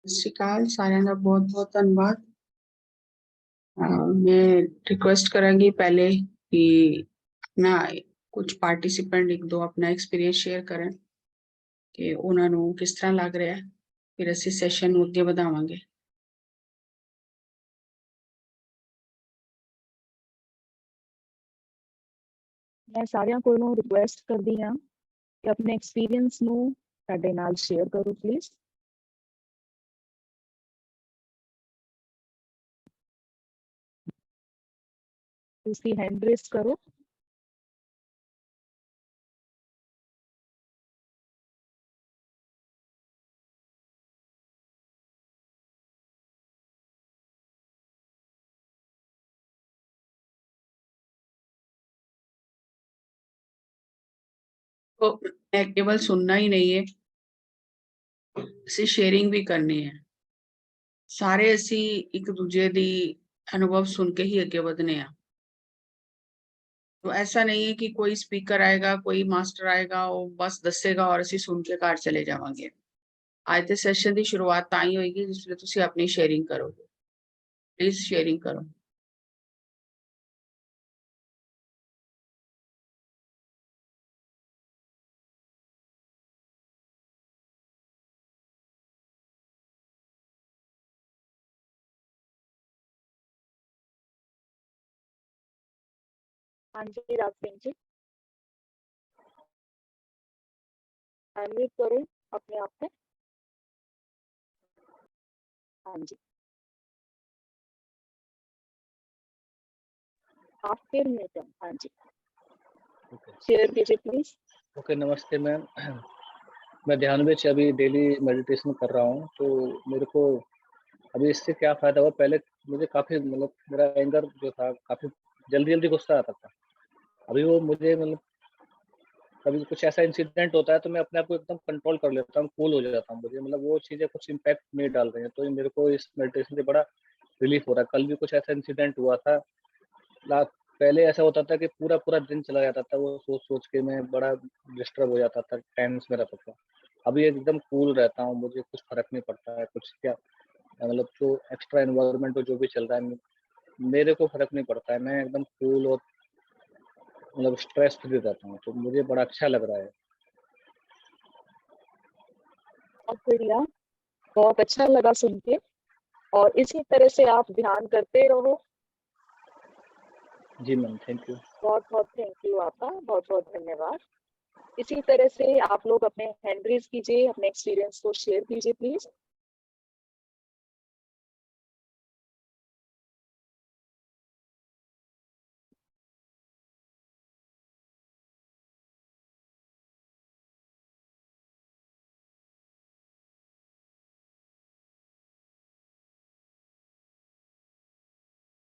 सत श्री अकाल साਰਿਆਂ ਦਾ बहुत बहुत धन्यवाद। मैं रिक्वेस्ट करांगी पहले कि अपना कुछ पार्टिसिपेंट एक दो अपना एक्सपीरियंस शेयर करें कि ਉਹਨਾਂ ਨੂੰ ਕਿਸ ਤਰ੍ਹਾਂ ਲੱਗ ਰਿਹਾ ਹੈ, ਫਿਰ ਅਸੀਂ ਸੈਸ਼ਨ ਨੂੰ ਅੱਗੇ ਵਧਾਵਾਂਗੇ। मैं सारिਆਂ ਕੋਲੋਂ रिक्वेस्ट करदी हां कि अपने एक्सपीरियंस ਨੂੰ ਸਾਡੇ ਨਾਲ शेयर करो प्लीज। ਤੁਸੀਂ हैंड रेस करो। तो मैं केवल सुनना ही नहीं है, ਅਸੀਂ शेयरिंग भी करनी है। ਸਾਰੇ ਅਸੀਂ ਇੱਕ ਦੂਜੇ ਦੀ अनुभव सुन के ही आगे बढ़ने हैं। तो ऐसा नहीं है कि कोई स्पीकर आएगा, कोई मास्टर आएगा, वो बस दसेगा और ਅਸੀਂ सुन के घर चले जावांगे। आज के सैशन की शुरुआत ਤਾਂ ਹੀ ਹੋਏਗੀ जिसमें ਤੁਸੀਂ अपनी शेयरिंग करोगे। प्लीज शेयरिंग करो। हाँ जी राजवीर जी, अनम्यूट करो अपने आप पे। हाँ जी, आफ्टर मीटम। हाँ जी, शेयर कीजिए प्लीज। ओके, नमस्ते मैम। मैं ध्यान में अभी डेली मेडिटेशन कर रहा हूँ, तो मेरे को अभी इससे क्या फ़ायदा हुआ। पहले मुझे काफ़ी मतलब मेरा एंगर जो था, काफ़ी जल्दी जल्दी गुस्सा आता था। अभी वो मुझे मतलब कभी कुछ ऐसा इंसिडेंट होता है तो मैं अपने आप को एकदम कंट्रोल कर लेता हूँ, कूल हो जाता हूँ। मुझे मतलब वो चीज़ें कुछ इम्पैक्ट नहीं डाल रही हैं, तो ये मेरे को इस मेडिटेशन से बड़ा रिलीफ हो रहा है। कल भी कुछ ऐसा इंसिडेंट हुआ था। ला पहले ऐसा होता था कि पूरा पूरा दिन चला जाता था, वो सोच सोच के मैं बड़ा डिस्टर्ब हो जाता था, टेंस में रहता था। अभी एकदम कूल रहता हूँ, मुझे कुछ फ़र्क नहीं पड़ता है, कुछ क्या मतलब जो एक्स्ट्रा एनवायरनमेंट जो भी चल रहा है, मेरे को फ़र्क नहीं पड़ता है। मैं एकदम कूल और मतलब स्ट्रेस फ्री रहता हूँ, तो मुझे बड़ा अच्छा लग रहा है। बहुत बढ़िया, बहुत अच्छा लगा सुन के, और इसी तरह से आप ध्यान करते रहो। जी मैम, थैंक यू। बहुत बहुत थैंक यू आपका, बहुत बहुत धन्यवाद। इसी तरह से आप लोग अपने हैंड रेज कीजिए, अपने एक्सपीरियंस को शेयर कीजिए प्लीज।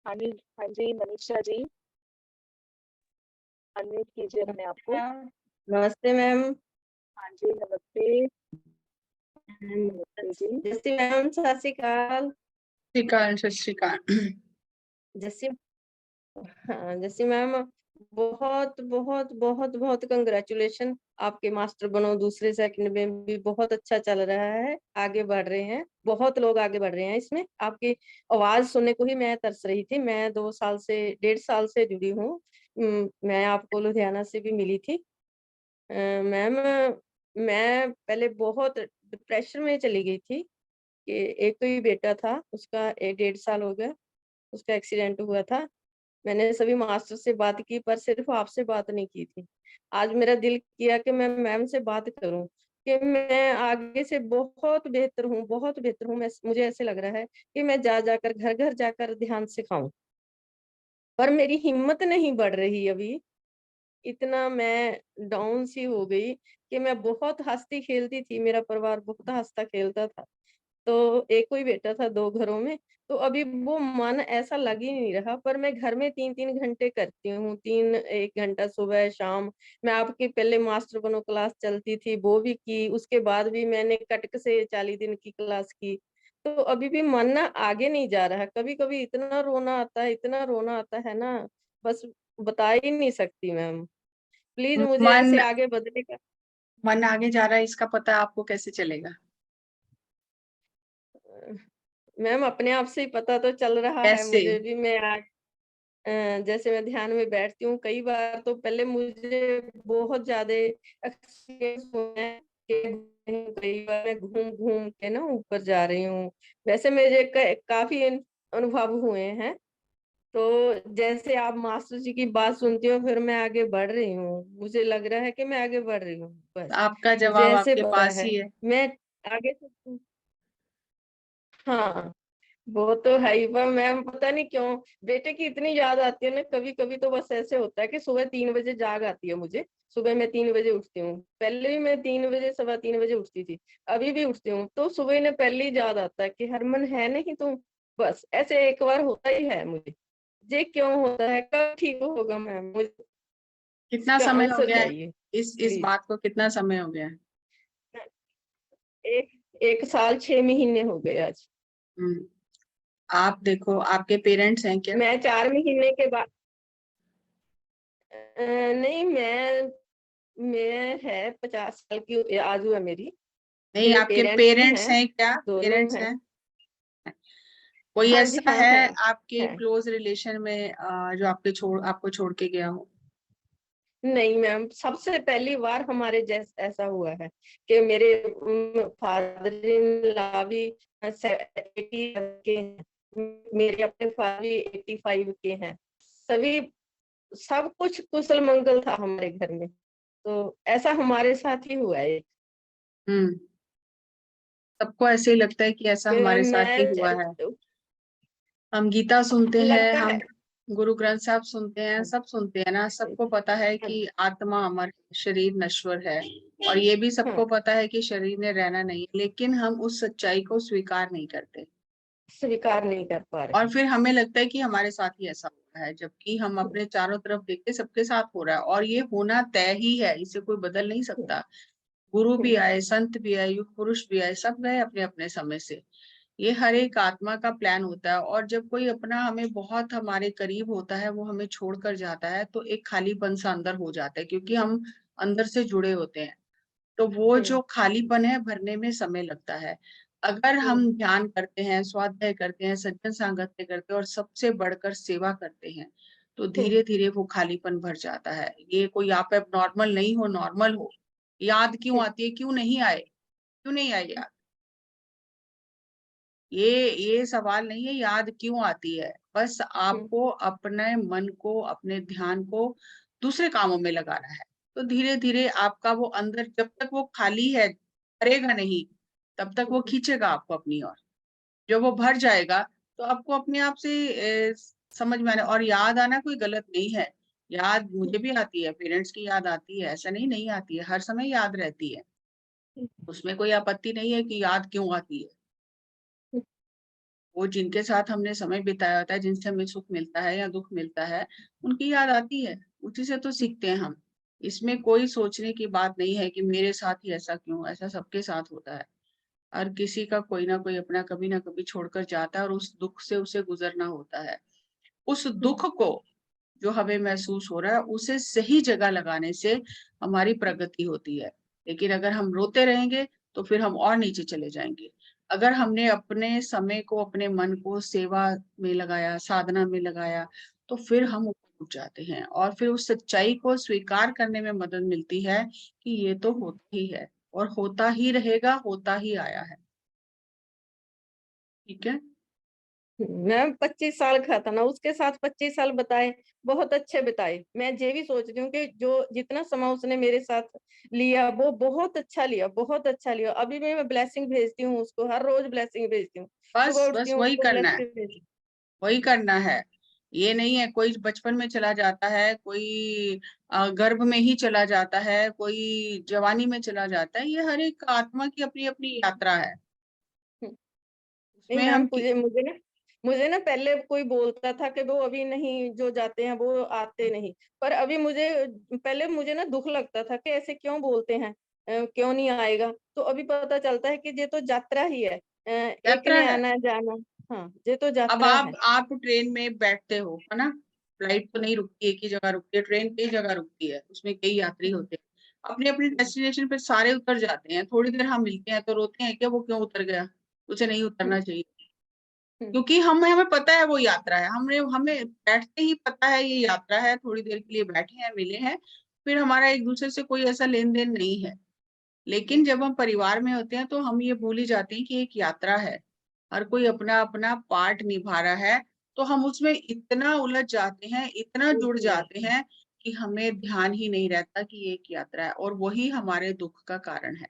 हाँ जी मनीषा जी, अनम्यूट कीजिए अपने आप को। नमस्ते मैम। हाँ जी नमस्ते। जैसे मैम सत श्री अकाल। सत श्री अकाल। जैसे हाँ जैसे मैम, बहुत बहुत बहुत बहुत कंग्रेचुलेशन। आपके मास्टर बनो दूसरे सेकंड में भी बहुत अच्छा चल रहा है, आगे बढ़ रहे हैं, बहुत लोग आगे बढ़ रहे हैं इसमें। आपकी आवाज सुनने को ही मैं तरस रही थी। मैं 1.5 साल से जुड़ी हूँ। मैं आपको लुधियाना से भी मिली थी मैम। मैं पहले बहुत डिप्रेशन में चली गई थी कि एक तो ही बेटा था, उसका 1.5 साल हो गया, उसका एक्सीडेंट हुआ था। मैंने सभी मास्टर से बात की पर सिर्फ आपसे बात नहीं की थी। आज मेरा दिल किया कि मैं मैम से बात करूं कि मैं आगे से बहुत बेहतर हूँ, बहुत बेहतर हूँ। मैं मुझे ऐसे लग रहा है कि मैं जा जाकर घर घर जाकर ध्यान सिखाऊं, पर मेरी हिम्मत नहीं बढ़ रही अभी। इतना मैं डाउन सी हो गई कि मैं बहुत हंसती खेलती थी, मेरा परिवार बहुत हंसता खेलता था। तो एक कोई बेटा था 2 घरों में, तो अभी वो मन ऐसा लग ही नहीं रहा। पर मैं घर में 3-3 घंटे करती हूँ, 1 घंटा सुबह शाम। मैं आपकी पहले मास्टर बनो क्लास चलती थी, वो भी की। उसके बाद भी मैंने कटक से 40 दिन की क्लास की। तो अभी भी मन ना आगे नहीं जा रहा। कभी कभी इतना रोना आता है, इतना रोना आता है ना, बस बता ही नहीं सकती मैम। प्लीज मुझे मन ऐसे आगे बढ़ने का। मन आगे जा रहा है, इसका पता आपको कैसे चलेगा? मैम अपने आप से ही पता तो चल रहा है कैसे? मुझे भी। मैं जैसे मैं ध्यान में बैठती हूँ कई बार, तो पहले मुझे बहुत ज्यादा एक्सपीरियंस हुए हैं कि कई बार मैं घूम घूम के ना ऊपर जा रही हूँ। वैसे मुझे काफी अनुभव हुए हैं। तो जैसे आप मास्टर जी की बात सुनती हो, फिर मैं आगे बढ़ रही हूँ। मुझे लग रहा है कि मैं आगे बढ़ रही हूँ, बस आपका मुझे जवाब ऐसे आपके पता पास है। ही है। मैं आगे से, हाँ वो तो है ही। पर मैम पता नहीं क्यों बेटे की इतनी याद आती है ना, कभी कभी तो बस ऐसे होता है कि सुबह 3 बजे जाग आती है मुझे। सुबह मैं 3 बजे उठती हूँ। पहले भी मैं 3 बजे, 3:15 बजे उठती थी। अभी भी उठती हूँ तो सुबह ने पहले ही याद आता है कि हरमन है नहीं तू। बस ऐसे एक बार होता ही है मुझे। ये क्यों होता है, कब ठीक होगा मैम, मुझे कितना इसका समय हो आंसर गया है चाहिए इस प्लीज। बात को, कितना समय हो गया है? एक 1 साल 6 महीने हो गए आज। हम्म, आप देखो, आपके पेरेंट्स हैं क्या? मैं 4 महीने के बाद नहीं, मैं है 50 साल की आजू है मेरी। नहीं, मेरे आपके पेरेंट्स भी पेरेंट्स हैं, हैं क्या? दोनों पेरेंट्स हैं। हैं? कोई हाँ जी, ऐसा हाँ है है आपके है। क्लोज रिलेशन में जो आपको छोड़ के गया हो? नहीं मैम, सबसे पहली बार हमारे जैस ऐसा हुआ है कि मेरे फादर इन लॉ भी 80 के हैं। मेरे अपने फादर भी 85 के हैं। सभी, सब कुछ कुशल मंगल था हमारे घर में। तो ऐसा हमारे साथ ही हुआ है। हम्म, सबको ऐसे ही लगता है कि ऐसा मैं हमारे साथ ही हुआ है। हम गीता सुनते हैं, लगता हम है। गुरु ग्रंथ साहब सुनते हैं, हाँ, सब सुनते हैं ना, सबको पता है हाँ, कि आत्मा अमर है, शरीर नश्वर है। और ये भी हाँ, सबको पता है कि शरीर ने रहना नहीं है, लेकिन हम उस सच्चाई को स्वीकार नहीं करते। स्वीकार नहीं कर पा और रहे। फिर हमें लगता है कि हमारे साथ ही ऐसा हुआ है, जबकि हम अपने चारों तरफ देखते सबके साथ हो रहा है, और ये होना तय ही है, इसे कोई बदल नहीं सकता। गुरु भी आए, संत भी आए, युग पुरुष भी आए, सब गए अपने अपने समय से। ये हर एक आत्मा का प्लान होता है। और जब कोई अपना हमें बहुत हमारे करीब होता है, वो हमें छोड़कर जाता है, तो एक खालीपन सा अंदर हो जाता है, क्योंकि हम अंदर से जुड़े होते हैं। तो वो जो खालीपन है भरने में समय लगता है। अगर हम ध्यान करते हैं, स्वाध्याय करते हैं, सज्जन सांगत्य करते हैं और सबसे बढ़कर सेवा करते हैं, तो धीरे धीरे वो खालीपन भर जाता है। ये कोई आप अब नॉर्मल नहीं हो, नॉर्मल हो। याद क्यों आती है, क्यों नहीं आए, क्यों नहीं आई याद? ये सवाल नहीं है याद क्यों आती है। बस आपको अपने मन को, अपने ध्यान को दूसरे कामों में लगाना है। तो धीरे धीरे आपका वो अंदर, जब तक वो खाली है, भरेगा नहीं, तब तक वो खींचेगा आपको अपनी ओर। जब वो भर जाएगा, तो आपको अपने आप से समझ में आना। और याद आना कोई गलत नहीं है। याद मुझे भी आती है, पेरेंट्स की याद आती है, ऐसा नहीं नहीं आती है, हर समय याद रहती है। उसमें कोई आपत्ति नहीं है कि याद क्यों आती है। वो जिनके साथ हमने समय बिताया होता है, जिनसे हमें सुख मिलता है या दुख मिलता है, उनकी याद आती है। उसी से तो सीखते हैं हम। इसमें कोई सोचने की बात नहीं है कि मेरे साथ ही ऐसा क्यों, ऐसा सबके साथ होता है। हर किसी का कोई ना कोई अपना कभी ना कभी छोड़कर जाता है, और उस दुख से उसे गुजरना होता है। उस दुख को जो हमें महसूस हो रहा है, उसे सही जगह लगाने से हमारी प्रगति होती है। लेकिन अगर हम रोते रहेंगे, तो फिर हम और नीचे चले जाएंगे। अगर हमने अपने समय को, अपने मन को सेवा में लगाया, साधना में लगाया, तो फिर हम ऊपर उठ जाते हैं, और फिर उस सच्चाई को स्वीकार करने में मदद मिलती है कि ये तो होता ही है, और होता ही रहेगा, होता ही आया है। ठीक है। मैम 25 साल का था ना, उसके साथ 25 साल बताए, बहुत अच्छे बिताए। मैं ये भी सोच रही हूँ कि जो जितना समय उसने मेरे साथ लिया वो बहुत अच्छा लिया, बहुत अच्छा लिया। अभी भी मैं ब्लेसिंग भेजती हूँ उसको, हर रोज ब्लेसिंग भेजती हूँ। सुबह बस उठती बस हूँ वही उसको करना है, ब्लेसिंग भेजती वही करना है। ये नहीं है कोई बचपन में चला जाता है, कोई गर्भ में ही चला जाता है, कोई जवानी में चला जाता है। ये हर एक आत्मा की अपनी अपनी यात्रा है। हूँ। नहीं उसमें मैम, हम मुझे ना पहले कोई बोलता था कि वो अभी नहीं, जो जाते हैं वो आते नहीं। पर अभी मुझे ना दुख लगता था कि ऐसे क्यों बोलते हैं, क्यों नहीं आएगा। तो अभी पता चलता है कि ये तो यात्रा ही है, एक यात्रा ने है। आना जाना। हाँ, ये तो अब यात्रा है। आप ट्रेन में बैठते हो, है ना? फ्लाइट तो नहीं रुकती, एक ही जगह रुकती है, ट्रेन कई जगह रुकती है, उसमें कई यात्री होते हैं। अपने अपने डेस्टिनेशन पे सारे उतर जाते हैं, थोड़ी देर हम मिलते हैं तो रोते हैं क्या वो क्यों उतर गया? उसे नहीं उतरना चाहिए, क्योंकि हमें पता है वो यात्रा है, हमें बैठते ही पता है ये यात्रा है, थोड़ी देर के लिए बैठे हैं, मिले हैं, फिर हमारा एक दूसरे से कोई ऐसा लेन देन नहीं है। लेकिन जब हम परिवार में होते हैं तो हम ये भूल ही जाते हैं कि एक यात्रा है, हर कोई अपना अपना पार्ट निभा रहा है, तो हम उसमें इतना उलझ जाते हैं, इतना जुड़ जाते हैं कि हमें ध्यान ही नहीं रहता कि ये एक यात्रा है, और वही हमारे दुख का कारण है,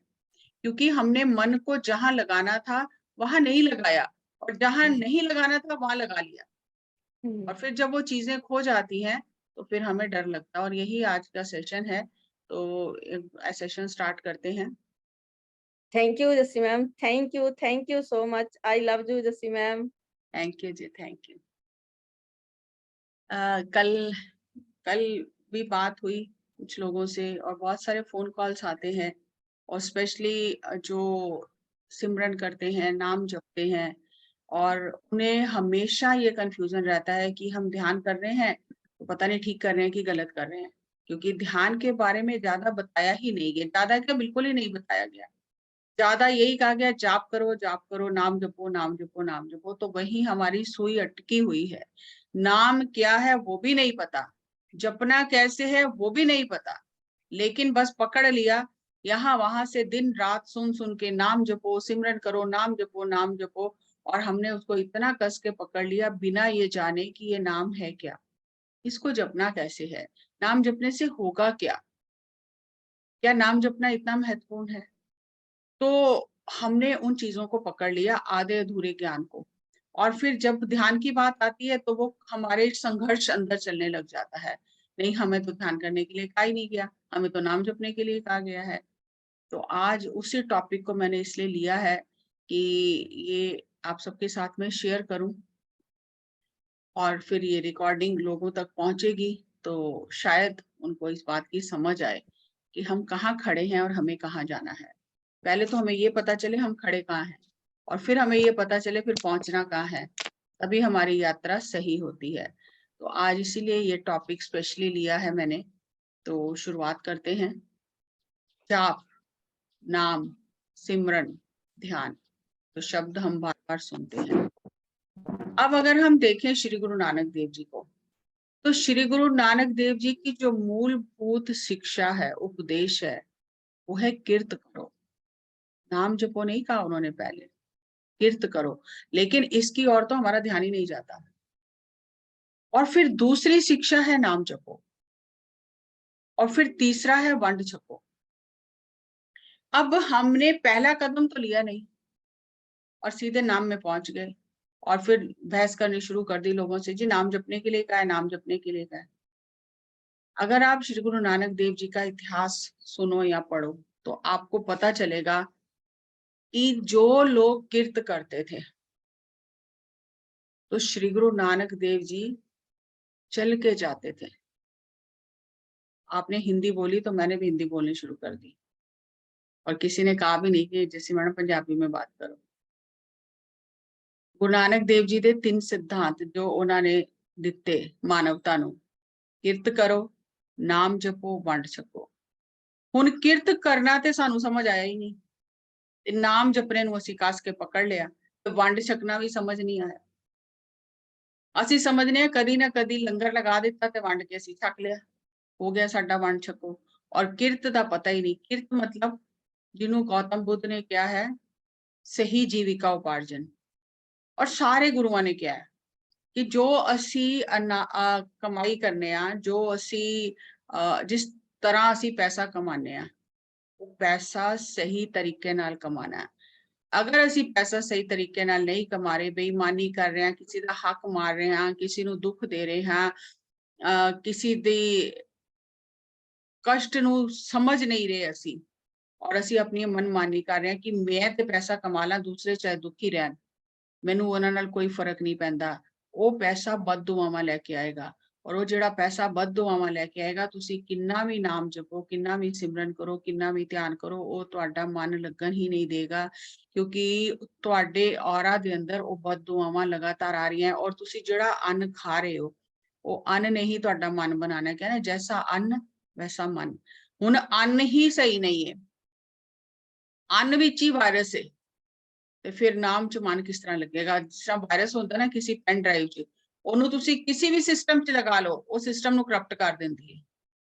क्योंकि हमने मन को जहां लगाना था वहां नहीं लगाया, और जहां नहीं लगाना था वहां लगा लिया, और फिर जब वो चीजें खो जाती हैं तो फिर हमें डर लगता है। और यही आज का सेशन है, तो सेशन स्टार्ट करते हैं। Thank you Jassi ma'am, thank you so much, I love you Jassi ma'am. Thank you जी, थैंक यू। कल भी बात हुई कुछ लोगों से, और बहुत सारे फोन कॉल्स आते हैं, और स्पेशली जो सिमरन करते हैं, नाम जपते हैं, और उन्हें हमेशा ये कंफ्यूजन रहता है कि हम ध्यान कर रहे हैं तो पता नहीं ठीक कर रहे हैं कि गलत कर रहे हैं, क्योंकि ध्यान के बारे में ज्यादा बताया ही नहीं गया, ज्यादा क्या बिल्कुल ही नहीं बताया गया। ज्यादा यही कहा गया जाप करो, नाम जपो, नाम जपो, नाम जपो, तो वही हमारी सुई अटकी हुई है। नाम क्या है वो भी नहीं पता, जपना कैसे है वो भी नहीं पता, लेकिन बस पकड़ लिया, यहाँ वहां से दिन रात सुन सुन के नाम जपो, सिमरन करो, नाम जपो, नाम जपो, और हमने उसको इतना कस के पकड़ लिया बिना ये जाने कि ये नाम है क्या, इसको जपना कैसे है, नाम जपने से होगा क्या, क्या नाम जपना इतना महत्वपूर्ण है। तो हमने उन चीजों को पकड़ लिया, आधे अधूरे ज्ञान को, और फिर जब ध्यान की बात आती है तो वो हमारे संघर्ष अंदर चलने लग जाता है, नहीं हमें तो ध्यान करने के लिए कहा ही नहीं गया, हमें तो नाम जपने के लिए कहा गया है। तो आज उसी टॉपिक को मैंने इसलिए लिया है कि ये आप सबके साथ में शेयर करूं, और फिर ये रिकॉर्डिंग लोगों तक पहुंचेगी तो शायद उनको इस बात की समझ आए कि हम कहाँ खड़े हैं और हमें कहाँ जाना है। पहले तो हमें ये पता चले हम खड़े कहाँ हैं, और फिर हमें ये पता चले फिर पहुंचना कहाँ है, तभी हमारी यात्रा सही होती है। तो आज इसीलिए ये टॉपिक स्पेशली लिया है मैंने। तो शुरुआत करते हैं। जाप, नाम, सिमरन, ध्यान, तो शब्द हम बार बार सुनते हैं। अब अगर हम देखें श्री गुरु नानक देव जी को, तो श्री गुरु नानक देव जी की जो मूलभूत शिक्षा है, उपदेश है, वो है किर्त करो। नाम जपो नहीं कहा उन्होंने, पहले किर्त करो, लेकिन इसकी ओर तो हमारा ध्यान ही नहीं जाता। और फिर दूसरी शिक्षा है नाम जपो, और फिर तीसरा है वंड छपो। अब हमने पहला कदम तो लिया नहीं और सीधे नाम में पहुंच गए, और फिर बहस करनी शुरू कर दी लोगों से, जी नाम जपने के लिए क्या है, नाम जपने के लिए क्या है। अगर आप श्री गुरु नानक देव जी का इतिहास सुनो या पढ़ो तो आपको पता चलेगा कि जो लोग किर्त करते थे, तो श्री गुरु नानक देव जी चल के जाते थे। आपने हिंदी बोली तो मैंने भी हिंदी बोलनी शुरू कर दी, और किसी ने कहा भी नहीं कि जैसे मैडम पंजाबी में बात करो। गुरु नानक देव जी दे 3 सिद्धांत जो उन्होंने दिते मानवता नू, किरत करो, नाम जपो, वंड छपो। हुण किरत करना ते सानू समझ आया ही नहीं, ते नाम जपने नू असीं कस के पकड़ लिया, ते वंड छकना भी समझ नहीं आया। असीं समझने कदी ना कदी लंगर लगा दिता ते वंड के असीं छक लिया, हो गया साडा वंड छको। और किरत दा पता ही नहीं, किरत मतलब जिन्हों गौतम बुद्ध ने क्या है, सही जीविका उपार्जन। और सारे गुरुआं ने क्या है कि जो असी कमाई करने आ, जो असी जिस तरह असी पैसा कमाने आ, वो पैसा सही तरीके नाल कमाना है। अगर असी पैसा सही तरीके नाल नहीं कमा रहे, बेईमानी कर रहे हैं, किसी का हक मार रहे हैं, किसी नू दुख दे रहे हैं, किसी दी कष्ट नू समझ नहीं रहे असी, और असी अपनी मनमानी कर रहे हैं कि मैं ते पैसा कमा ला, दूसरे चाहे दुखी रहन, मैनू उन्हां नाल कोई फर्क नहीं पैंदा, वो पैसा बददुआवां लेके आएगा। और वो जिहड़ा पैसा बददुआवां लेके आएगा, तुसी किन्ना भी नाम जपो, किन्ना भी सिमरन करो, किन्ना भी ध्यान करो, वो तुहाडा मन लगन ही नहीं देगा, क्योंकि तुहाडे औरा दे अंदर वो बददुआवां लगातार आ रही हैं। और तुसी जिहड़ा अन्न खा रहे हो, वो अन्न ने ही तुहाडा मन बनाना है। कहना जैसा अन्न वैसा मन। हुण अन्न ही सही नहीं है, अन्न विच ही वायरस है, ਤੇ ਫਿਰ ਨਾਮ ਚ ਮਨ ਕਿਸ ਤਰ੍ਹਾਂ ਲੱਗੇਗਾ। ਜਿਸ ਤਰ੍ਹਾਂ ਵਾਇਰਸ ਹੁੰਦਾ ਨਾ ਕਿਸੇ ਪੈਨ ਡਰਾਈਵ ਚ, ਉਹਨੂੰ ਤੁਸੀਂ ਕਿਸੇ ਵੀ ਸਿਸਟਮ ਚ ਲਗਾ ਲਓ, ਉਹ ਸਿਸਟਮ ਨੂੰ ਕਰਪਟ ਕਰ ਦਿੰਦੀ ਹੈ।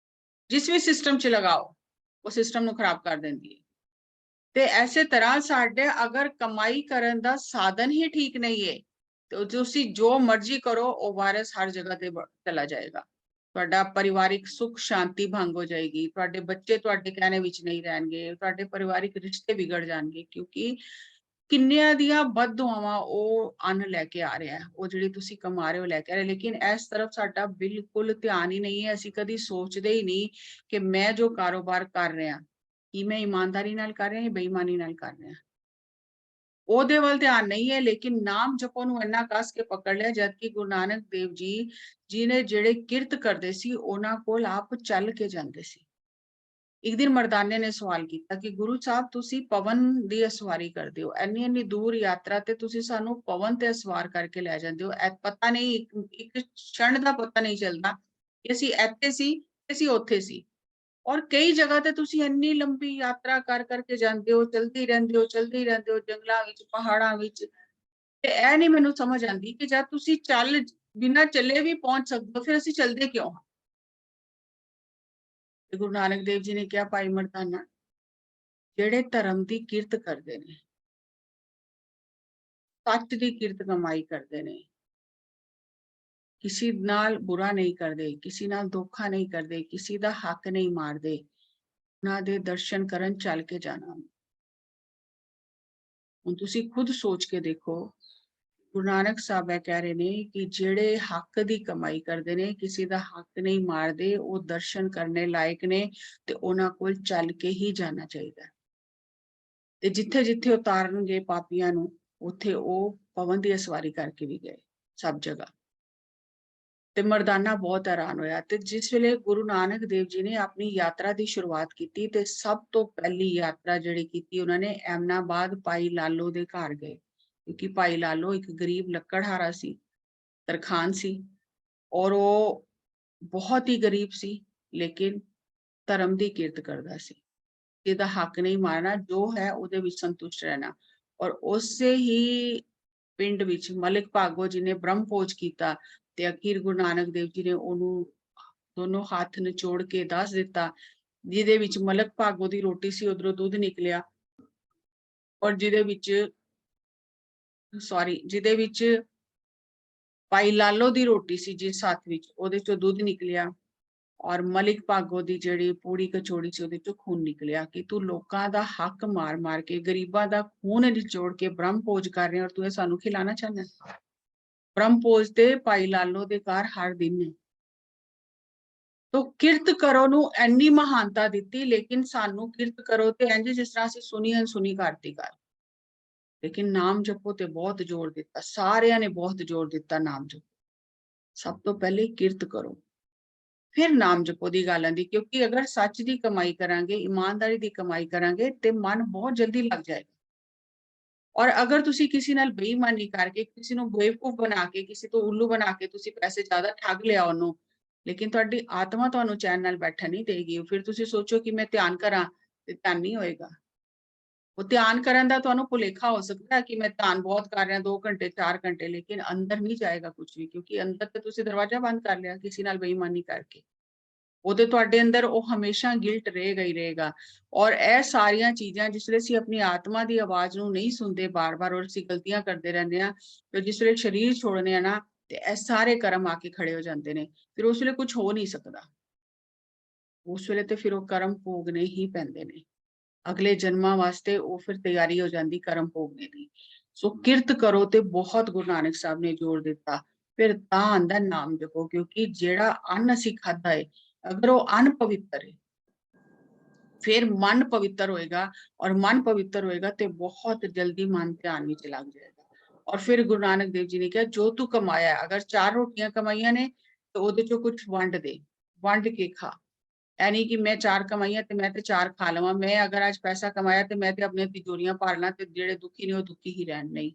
ਜਿਸ ਵੀ ਸਿਸਟਮ ਚ ਲਗਾਓ ਉਹ ਸਿਸਟਮ ਨੂੰ ਖਰਾਬ ਕਰ ਦਿੰਦੀ ਹੈ। ਤੇ ਐਸੇ ਤਰ੍ਹਾਂ ਸਾਡੇ ਅਗਰ ਕਮਾਈ ਕਰਨ ਦਾ ਸਾਧਨ ਹੀ ਠੀਕ ਨਹੀਂ ਹੈ ਤੇ ਤੁਸੀਂ ਜੋ ਮਰਜ਼ੀ ਕਰੋ, ਉਹ ਵਾਇਰਸ ਹਰ ਜਗ੍ਹਾ ਤੇ ਚਲਾ ਜਾਏਗਾ। ਤੁਹਾਡਾ ਪਰਿਵਾਰਿਕ ਸੁੱਖ ਸ਼ਾਂਤੀ ਭੰਗ ਹੋ ਜਾਏਗੀ, ਤੁਹਾਡੇ ਬੱਚੇ ਤੁਹਾਡੇ ਕਹਿਣੇ ਵਿੱਚ ਨਹੀਂ ਰਹਿਣਗੇ, ਤੁਹਾਡੇ ਪਰਿਵਾਰਿਕ ਰਿਸ਼ਤੇ ਵਿਗੜ ਜਾਣਗੇ, ਕਿਉਂਕਿ ਕਿੰਨਿਆਂ ਦੀਆਂ ਬਦਦੁਆਵਾਂ ਉਹ ਅੰਨ ਲੈ ਕੇ ਆ ਰਿਹਾ ਹੈ, ਉਹ ਜਿਹੜੀ ਤੁਸੀਂ ਕਮਾ ਰਹੇ ਹੋ ਲੈ ਕੇ ਆ ਰਹੇ। ਲੇਕਿਨ ਇਸ ਤਰਫ ਸਾਡਾ ਬਿਲਕੁਲ ਧਿਆਨ ਹੀ ਨਹੀਂ ਹੈ। ਅਸੀਂ ਕਦੀ ਸੋਚਦੇ ਹੀ ਨਹੀਂ ਕਿ ਮੈਂ ਜੋ ਕਾਰੋਬਾਰ ਕਰ ਰਿਹਾ, ਕੀ ਮੈਂ ਇਮਾਨਦਾਰੀ ਨਾਲ ਕਰ ਰਿਹਾ ਜਾਂ ਬੇਈਮਾਨੀ ਨਾਲ ਕਰ ਰਿਹਾ, ਉਹਦੇ ਵੱਲ ਧਿਆਨ ਨਹੀਂ ਹੈ। ਲੇਕਿਨ ਨਾਮ ਜਪੋ ਨੂੰ ਇੰਨਾ ਕੱਸ ਕੇ ਪਕੜ ਲਿਆ, ਜਦਕਿ ਗੁਰੂ ਨਾਨਕ ਦੇਵ ਜੀ ਨੇ ਜਿਹੜੇ ਕਿਰਤ ਕਰਦੇ ਸੀ ਉਹਨਾਂ ਕੋਲ ਆਪ ਚੱਲ ਕੇ ਜਾਂਦੇ ਸੀ। ਇੱਕ ਦਿਨ ਮਰਦਾਨੇ ਨੇ ਸਵਾਲ ਕੀਤਾ ਕਿ ਗੁਰੂ ਸਾਹਿਬ ਤੁਸੀਂ ਪਵਨ ਦੀ ਅਸਵਾਰੀ ਕਰਦੇ ਹੋ, ਇੰਨੀ ਦੂਰ ਯਾਤਰਾ ਤੇ ਤੁਸੀਂ ਸਾਨੂੰ ਪਵਨ ਤੇ ਅਸਵਾਰ ਕਰਕੇ ਲੈ ਜਾਂਦੇ ਹੋ, ਪਤਾ ਨਹੀਂ ਇੱਕ ਛਣ ਦਾ ਪਤਾ ਨਹੀਂ ਚੱਲਦਾ ਕਿ ਅਸੀਂ ਇੱਥੇ ਸੀ ਅਸੀਂ ਉੱਥੇ ਸੀ। ਔਰ ਕਈ ਜਗ੍ਹਾ ਤੇ ਤੁਸੀਂ ਇੰਨੀ ਲੰਬੀ ਯਾਤਰਾ ਕਰ ਕਰਕੇ ਜਾਂਦੇ ਹੋ, ਚਲਦੇ ਰਹਿੰਦੇ ਹੋ ਜੰਗਲਾਂ ਵਿੱਚ, ਪਹਾੜਾਂ ਵਿੱਚ, ਤੇ ਇਹ ਨਹੀਂ ਮੈਨੂੰ ਸਮਝ ਆਉਂਦੀ ਕਿ ਜਦ ਤੁਸੀਂ ਬਿਨਾਂ ਚੱਲੇ ਵੀ ਪਹੁੰਚ ਸਕਦੇ ਹੋ, ਫਿਰ ਅਸੀਂ ਚੱਲਦੇ ਕਿਉਂ? ਗੁਰੂ ਨਾਨਕ ਦੇਵ ਜੀ ਨੇ ਕਿਹਾ, ਭਾਈ ਮਰਦਾਨਾ, ਜਿਹੜੇ ਧਰਮ ਦੀ ਕਿਰਤ ਕਰਦੇ ਨੇ, ਸੱਚ ਦੀ ਕਿਰਤ ਕਮਾਈ ਕਰਦੇ ਨੇ, ਕਿਸੇ ਨਾਲ ਬੁਰਾ ਨਹੀਂ ਕਰਦੇ, ਕਿਸੇ ਨਾਲ ਧੋਖਾ ਨਹੀਂ ਕਰਦੇ, ਕਿਸੇ ਦਾ ਹੱਕ ਨਹੀਂ ਮਾਰਦੇ, ਉਹਨਾਂ ਦੇ ਦਰਸ਼ਨ ਕਰਨ ਚੱਲ ਕੇ ਜਾਣਾ। ਹੁਣ ਤੁਸੀਂ ਖੁਦ ਸੋਚ ਕੇ ਦੇਖੋ, ਗੁਰੂ ਨਾਨਕ ਸਾਹਿਬ ਇਹ ਕਹਿ ਰਹੇ ਨੇ ਕਿ ਜਿਹੜੇ ਹੱਕ ਦੀ ਕਮਾਈ ਕਰਦੇ ਨੇ, ਕਿਸੇ ਦਾ ਹੱਕ ਨਹੀਂ ਮਾਰਦੇ, ਉਹ ਦਰਸ਼ਨ ਕਰਨੇ ਲਾਇਕ ਨੇ ਤੇ ਉਹਨਾਂ ਕੋਲ ਚੱਲ ਕੇ ਹੀ ਜਾਣਾ ਚਾਹੀਦਾ। ਤੇ ਜਿੱਥੇ ਜਿੱਥੇ ਉਤਾਰਨਗੇ ਪਾਪੀਆਂ ਨੂੰ, ਉੱਥੇ ਉਹ ਪਵਨ ਦੀ ਅਸਵਾਰੀ ਕਰਕੇ ਵੀ ਗਏ, ਸਭ ਜਗ੍ਹਾ। ਤੇ ਮਰਦਾਨਾ ਬਹੁਤ ਹੈਰਾਨ ਹੋਇਆ। ਤੇ ਜਿਸ ਵੇਲੇ ਗੁਰੂ ਨਾਨਕ ਦੇਵ ਜੀ ਨੇ ਆਪਣੀ ਯਾਤਰਾ ਦੀ ਸ਼ੁਰੂਆਤ ਕੀਤੀ, ਤੇ ਸਭ ਤੋਂ ਪਹਿਲੀ ਯਾਤਰਾ ਜਿਹੜੀ ਕੀਤੀ ਉਹਨਾਂ ਨੇ, ਐਮਨਾਬਾਦ ਭਾਈ ਲਾਲੋ ਦੇ ਘਰ ਗਏ, ਕਿਉਂਕਿ ਭਾਈ ਲਾਲੋ ਇੱਕ ਗਰੀਬ ਲੱਕੜਹਾਰਾ ਸੀ, ਤਰਖਾਨ ਸੀ, ਔਰ ਉਹ ਬਹੁਤ ਹੀ ਗਰੀਬ ਸੀ, ਲੇਕਿਨ ਧਰਮ ਦੀ ਕਿਰਤ ਕਰਦਾ ਸੀ। ਇਹਦਾ ਹੱਕ ਨਹੀਂ ਮਾਰਨਾ, ਜੋ ਹੈ ਉਹਦੇ ਵਿੱਚ ਸੰਤੁਸ਼ਟ ਰਹਿਣਾ। ਔਰ ਉਸੇ ਹੀ ਪਿੰਡ ਵਿੱਚ ਮਲਿਕ ਭਾਗੋ ਜੀ ਨੇ ਬ੍ਰਹਮ ਭੋਜ ਕੀਤਾ, ਤੇ ਅਖੀਰ ਗੁਰੂ ਨਾਨਕ ਦੇਵ ਜੀ ਨੇ ਉਹਨੂੰ ਦੋਨੋਂ ਹੱਥ ਨਿਚੋੜ ਕੇ ਦੱਸ ਦਿੱਤਾ, ਜਿਹਦੇ ਵਿੱਚ ਮਲਿਕ ਭਾਗੋ ਦੀ ਰੋਟੀ ਸੀ, ਉਧਰੋਂ ਦੁੱਧ ਨਿਕਲਿਆ, ਔਰ ਜਿਹਦੇ ਵਿੱਚ ਭਾਈ ਲਾਲੋ ਦੀ ਰੋਟੀ ਸੀ, ਜਿਸ ਹੱਥ ਵਿੱਚ, ਉਹਦੇ ਚੋਂ ਦੁੱਧ ਨਿਕਲਿਆ, ਔਰ ਮਲਿਕ ਭਾਗੋ ਦੀ ਜਿਹੜੀ ਪੂੜੀ ਕਚੋੜੀ ਸੀ, ਉਹਦੇ ਚੋਂ ਖੂਨ ਨਿਕਲਿਆ। ਕਿ ਤੂੰ ਲੋਕਾਂ ਦਾ ਹੱਕ ਮਾਰ ਮਾਰ ਕੇ, ਗਰੀਬਾਂ ਦਾ ਖੂਨ ਨਿਚੋੜ ਕੇ ਬ੍ਰਹਮ ਭੋਜ ਕਰ ਰਿਹਾ, ਔਰ ਤੂੰ ਇਹ ਸਾਨੂੰ ਖਿਲਾਣਾ ਚਾਹੁੰਦਾ। ਬ੍ਰਹਮ ਭੋਜ ਤੇ ਭਾਈ ਲਾਲੋ ਦੇ ਘਰ ਹਰ ਦਿਨ ਨੇ। ਤੋ ਕਿਰਤ ਕਰੋ ਨੂੰ ਇੰਨੀ ਮਹਾਨਤਾ ਦਿੱਤੀ, ਲੇਕਿਨ ਸਾਨੂੰ ਕਿਰਤ ਕਰੋ ਤੇ ਇੰਜ ਜਿਸ ਤਰ੍ਹਾਂ ਅਸੀਂ ਸੁਣੀ ਅਨਸੁਣੀ ਕਰਤੀ ਕਰ। ਲੇਕਿਨ ਨਾਮ ਜਪੋ ਤੇ ਬਹੁਤ ਜ਼ੋਰ ਦਿੱਤਾ, ਸਾਰਿਆਂ ਨੇ ਬਹੁਤ ਜ਼ੋਰ ਦਿੱਤਾ ਨਾਮ ਜਪੋ। ਸਭ ਤੋਂ ਪਹਿਲੇ ਕਿਰਤ ਕਰੋ, ਫਿਰ ਨਾਮ ਜਪੋ ਦੀ ਗੱਲ ਆਂਦੀ, ਕਿਉਂਕਿ ਅਗਰ ਸੱਚ ਦੀ ਕਮਾਈ ਕਰਾਂਗੇ, ਇਮਾਨਦਾਰੀ ਦੀ ਕਮਾਈ ਕਰਾਂਗੇ, ਤੇ ਮਨ ਬਹੁਤ ਜਲਦੀ ਲੱਗ ਜਾਏਗਾ। ਔਰ ਅਗਰ ਤੁਸੀਂ ਕਿਸੇ ਨਾਲ ਬੇਈਮਾਨੀ ਕਰਕੇ, ਕਿਸੇ ਨੂੰ ਬੇਵਕੂਫ ਬਣਾ ਕੇ, ਕਿਸੇ ਤੋਂ ਉੱਲੂ ਬਣਾ ਕੇ ਤੁਸੀਂ ਪੈਸੇ ਜ਼ਿਆਦਾ ਠੱਗ ਲਿਆ ਉਹਨੂੰ, ਲੇਕਿਨ ਤੁਹਾਡੀ ਆਤਮਾ ਤੁਹਾਨੂੰ ਚੈਨ ਨਾਲ ਬੈਠਣ ਨਹੀਂ ਦੇਗੀ। ਫਿਰ ਤੁਸੀਂ ਸੋਚੋ ਕਿ ਮੈਂ ਧਿਆਨ ਕਰਾਂ, ਤੇ ਧਿਆਨ ਨਹੀਂ ਹੋਏਗਾ। ਉਹ ਧਿਆਨ ਕਰਨ ਦਾ ਤੁਹਾਨੂੰ ਭੁਲੇਖਾ ਹੋ ਸਕਦਾ ਹੈ ਕਿ ਮੈਂ ਧਿਆਨ ਬਹੁਤ ਕਰ ਰਿਹਾ 2 ਘੰਟੇ 4 ਘੰਟੇ, ਲੇਕਿਨ ਅੰਦਰ ਨਹੀਂ ਜਾਏਗਾ ਕੁਝ ਵੀ, ਕਿਉਂਕਿ ਅੰਦਰ ਤੇ ਤੁਸੀਂ ਦਰਵਾਜ਼ਾ ਬੰਦ ਕਰ ਲਿਆ ਕਿਸੇ ਨਾਲ ਬੇਈਮਾਨੀ ਕਰਕੇ। ਉਹਦੇ ਤੁਹਾਡੇ ਅੰਦਰ ਉਹ ਹਮੇਸ਼ਾ ਗਿਲਟ ਰਹੇਗਾ ਹੀ ਰਹੇਗਾ। ਔਰ ਇਹ ਸਾਰੀਆਂ ਚੀਜ਼ਾਂ ਜਿਸ ਵੇਲੇ ਅਸੀਂ ਆਪਣੀ ਆਤਮਾ ਦੀ ਆਵਾਜ਼ ਨੂੰ ਨਹੀਂ ਸੁਣਦੇ ਬਾਰ-ਬਾਰ, ਔਰ ਅਸੀਂ ਗਲਤੀਆਂ ਕਰਦੇ ਰਹਿੰਦੇ ਆ, ਤੇ ਜਿਸ ਵੇਲੇ ਸਰੀਰ ਛੋੜਨੇ ਆ ਨਾ, ਤੇ ਇਹ ਸਾਰੇ ਕਰਮ ਆ ਕੇ ਖੜੇ ਹੋ ਜਾਂਦੇ ਨੇ। ਫਿਰ ਉਸ ਵੇਲੇ ਕੁਝ ਹੋ ਨਹੀਂ ਸਕਦਾ, ਉਸ ਵੇਲੇ ਤੇ ਫਿਰ ਉਹ ਕਰਮ ਭੋਗਣੇ ਹੀ ਪੈਂਦੇ ਨੇ। ਅਗਲੇ ਜਨਮਾਂ ਵਾਸਤੇ ਉਹ ਫਿਰ ਤਿਆਰੀ ਹੋ ਜਾਂਦੀ ਕਰਮ ਭੋਗਣੇ ਦੀ। ਸੋ ਕਿਰਤ ਕਰੋ ਤੇ ਬਹੁਤ ਗੁਰੂ ਨਾਨਕ ਸਾਹਿਬ ਨੇ ਜ਼ੋਰ ਦਿੱਤਾ। ਫਿਰ ਤਾਂ ਆਂਦਾ ਨਾਮ ਜਪੋ, ਕਿਉਂਕਿ ਜਿਹੜਾ ਅੰਨ ਅਸੀਂ ਖਾਧਾ ਹੈ, ਅਗਰ ਉਹ ਅੰਨ ਪਵਿੱਤਰ ਹੈ, ਫਿਰ ਮਨ ਪਵਿੱਤਰ ਹੋਏਗਾ, ਔਰ ਮਨ ਪਵਿੱਤਰ ਹੋਏਗਾ ਤੇ ਬਹੁਤ ਜਲਦੀ ਮਨ ਧਿਆਨ ਵਿੱਚ ਲੱਗ ਜਾਏਗਾ। ਔਰ ਫਿਰ ਗੁਰੂ ਨਾਨਕ ਦੇਵ ਜੀ ਨੇ ਕਿਹਾ, ਜੋ ਤੂੰ ਕਮਾਇਆ, ਅਗਰ 4 ਰੋਟੀਆਂ ਕਮਾਈਆਂ ਨੇ, ਤੇ ਉਹਦੇ ਚੋਂ ਕੁਝ ਵੰਡ ਦੇ, ਵੰਡ ਕੇ ਖਾ। ਐਨੀ ਕਿ ਮੈਂ 4 ਕਮਾਈਆਂ ਤੇ ਮੈਂ ਤੇ 4 ਖਾ ਲਵਾਂ। ਮੈਂ ਅਗਰ ਅੱਜ ਪੈਸਾ ਕਮਾਇਆ ਤੇ ਮੈਂ ਤੇ ਆਪਣੀਆਂ ਤਿਜੋਰੀਆਂ ਭਰ ਲਾਂ, ਤੇ ਜਿਹੜੇ ਦੁਖੀ ਨੇ ਉਹ ਦੁਖੀ ਹੀ ਰਹਿਣ। ਨਹੀਂ,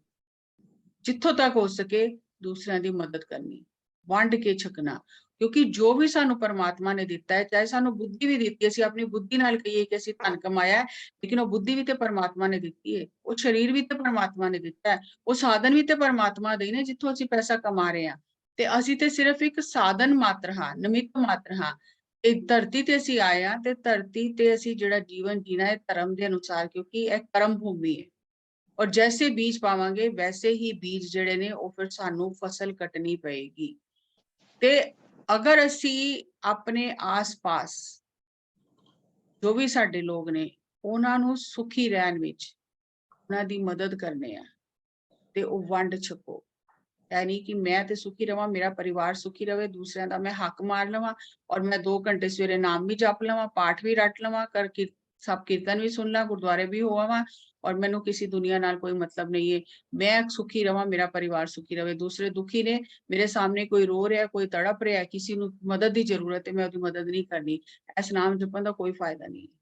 ਜਿੱਥੋਂ ਤੱਕ ਹੋ ਸਕੇ ਦੂਸਰਿਆਂ ਦੀ ਮਦਦ ਕਰਨੀ, ਵੰਡ ਕੇ ਛਕਣਾ। क्योंकि जो भी सानू परमात्मा ने दिता है, चाहे सानू बुद्धि भी दी, असीं अपनी बुद्धि नाल कहिए कि असीं धन कमाया है, लेकिन वो बुद्धि भी तो परमात्मा ने दी है, वो शरीर भी तो परमात्मा ने दिता है, वो साधन भी तो परमात्मा दे ने जिथों असीं पैसा कमा रहे हैं। ते असीं ते सिर्फ एक साधन मात्र हाँ, निमित्त मात्र हाँ। ते धरती ते असीं आए हाँ, ते धरती ते असीं जिहड़ा जीवन जीना है धर्म के अनुसार, क्योंकि यह कर्म भूमि है। और जैसे बीज पावांगे वैसे ही बीज जिहड़े ने वो फिर सानू फसल कटनी पएगी। ते अगर असीं अपने आस पास जो भी साडे लोग ने उन्हां नू सुखी रहन विच उन्हां दी मदद करने आ ते ओ वंड छको, यानी कि मैं ते सुखी रवां, मेरा परिवार सुखी रवे, दूसरिਆਂ ਦਾ मैं हक मार लवां और मैं 2 घंटे सवेरे नाम भी जप लवां, पाठ भी रट लवां, सब कीर्तन भी सुन ला, गुरुद्वारे भी हो आवां और मैनू किसी दुनिया नाल कोई मतलब नहीं है। मैं सुखी रवां, मेरा परिवार सुखी रवे, दूसरे दुखी ने, मेरे सामने कोई रो रहा, कोई तड़प रहा, किसी नू मदद की जरूरत है, मैं उसकी मदद नहीं करनी, इस नाम जपण का कोई फायदा नहीं है,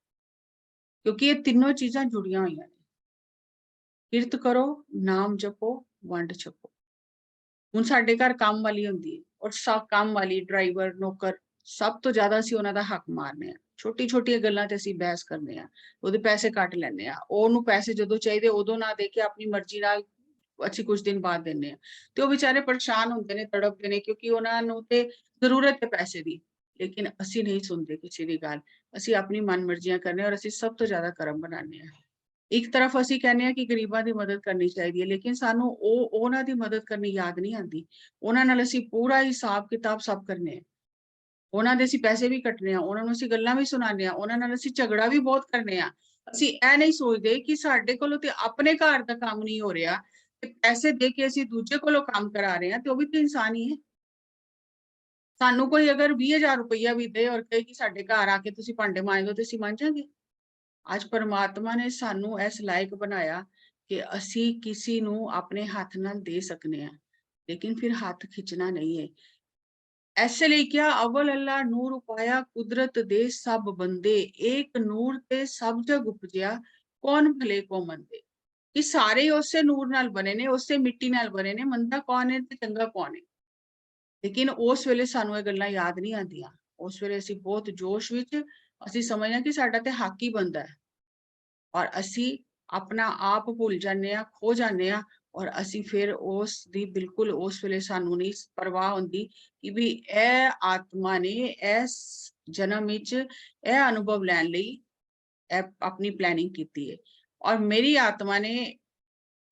क्योंकि ये तीनों चीज़ां जुड़ियां हुई हैं। किरत करो, नाम जपो, वंड छको। हुण साडे घर काम वाली हुंदी है और सब काम वाली ड्राइवर नौकर सब तो ज्यादा असीं उन्हां दा हक मारने आ, छोटी छोटियां गल्लां ते असीं बहस करने आ, ओहदे पैसे कट लैने आ, ओहनूं पैसे जदों चाहिदे उदों ना दे के अपनी मर्जी नाल असीं कुछ दिन बाद दिंदे आ, ते ओह बेचारे परेशान हुंदे ने, तड़पदे ने, क्योंकि उन्हां नूं ते जरूरत है पैसे दी, लेकिन असीं नहीं सुनदे किसी दी गल, असीं अपनी मन मर्जियां करने और असीं सब तो ज्यादा कर्म बनाने आ। एक तरफ असीं कहने आ कि गरीबां दी मदद करनी चाहिदी है, लेकिन सानू उन्हां दी मदद करनी याद नहीं आती, उन्हां नाल असीं पूरा हिसाब किताब सब करने आ, उन्हां दे असीं पैसे भी कटने आ, उन्हां नूं असीं गल्लां भी सुनाने आ, उन्हां नाल असीं झगड़ा भी बहुत करने आ। असीं ऐ नहीं सोचदे कि साडे कोलों ते अपने घर दा काम नहीं हो रिहा ते पैसे दे के असीं दूजे कोलों काम करा रहे हैं, ते ओह भी तो इंसान ही है। सानू कोई अगर 20,000 रुपया भी दे और कहे कि साडे घर आके तुसीं भांडे मांज दो, ते असीं मांजांगे? आज परमात्मा ने सानू इस लायक बनाया कि असी किसी नू अपने हाथ नाल दे सकने हैं, लेकिन फिर हाथ खिंचना नहीं है। ऐसे लिए क्या अव्वल अल्लाह नूर उपाया कुदरत दे सब बंदे, एक नूर ते सब जग उपजया, कौन भले को मंदे। कि सारे ही उससे नूर नाल बने ने, उससे मिट्टी नाल बने ने, मंदा कौन है ते चंगा कौन है। लेकिन उस वेले सानू ये गल्लां याद नहीं आंदियां, उस वेले असी बहुत जोश विच असी समझना कि साडा ते हक ही बनदा है और असी अपना आप भुल जाने आ, खो जाने आ और असी फिर उस दी बिल्कुल उस वेले सानू नहीं परवाह हुंदी कि भी ए आत्मा ने इस जन्म विच ए अनुभव लैण लई अपनी प्लानिंग कीती है और मेरी आत्मा ने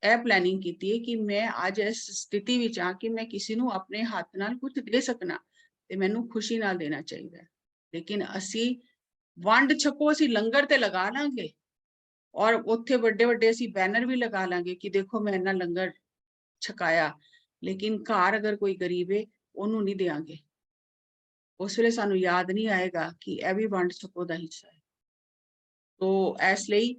ਇਹ ਪਲੈਨਿੰਗ ਕੀਤੀ ਹੈ ਕਿ ਮੈਂ ਅੱਜ ਇਸ ਸਥਿਤੀ ਵਿੱਚ ਆ ਕਿ ਮੈਂ ਕਿਸੇ ਨੂੰ ਆਪਣੇ ਹੱਥ ਨਾਲ ਕੁਝ ਦੇ ਸਕਣਾ ਤੇ ਮੈਨੂੰ ਖੁਸ਼ੀ ਨਾਲ ਦੇਣਾ ਚਾਹੀਦਾ ਹੈ। ਲੇਕਿਨ ਅਸੀਂ ਵੰਡ ਛਕੋ, ਅਸੀਂ ਲੰਗਰ ਤੇ ਲਗਾ ਲਾਂਗੇ ਔਰ ਉੱਥੇ ਵੱਡੇ ਵੱਡੇ ਅਸੀਂ ਬੈਨਰ ਵੀ ਲਗਾ ਲਾਂਗੇ ਕਿ ਦੇਖੋ ਮੈਂ ਇਹਨਾਂ ਲੰਗਰ ਛਕਾਇਆ, ਲੇਕਿਨ ਘਰ ਅਗਰ ਕੋਈ ਗਰੀਬ ਹੈ ਉਹਨੂੰ ਨਹੀਂ ਦੇਾਂਗੇ। ਉਸ ਵੇਲੇ ਸਾਨੂੰ ਯਾਦ ਨਹੀਂ ਆਏਗਾ ਕਿ ਇਹ ਵੀ ਵੰਡ ਛਕੋ ਦਾ ਹਿੱਸਾ ਹੈ। तो इसलिए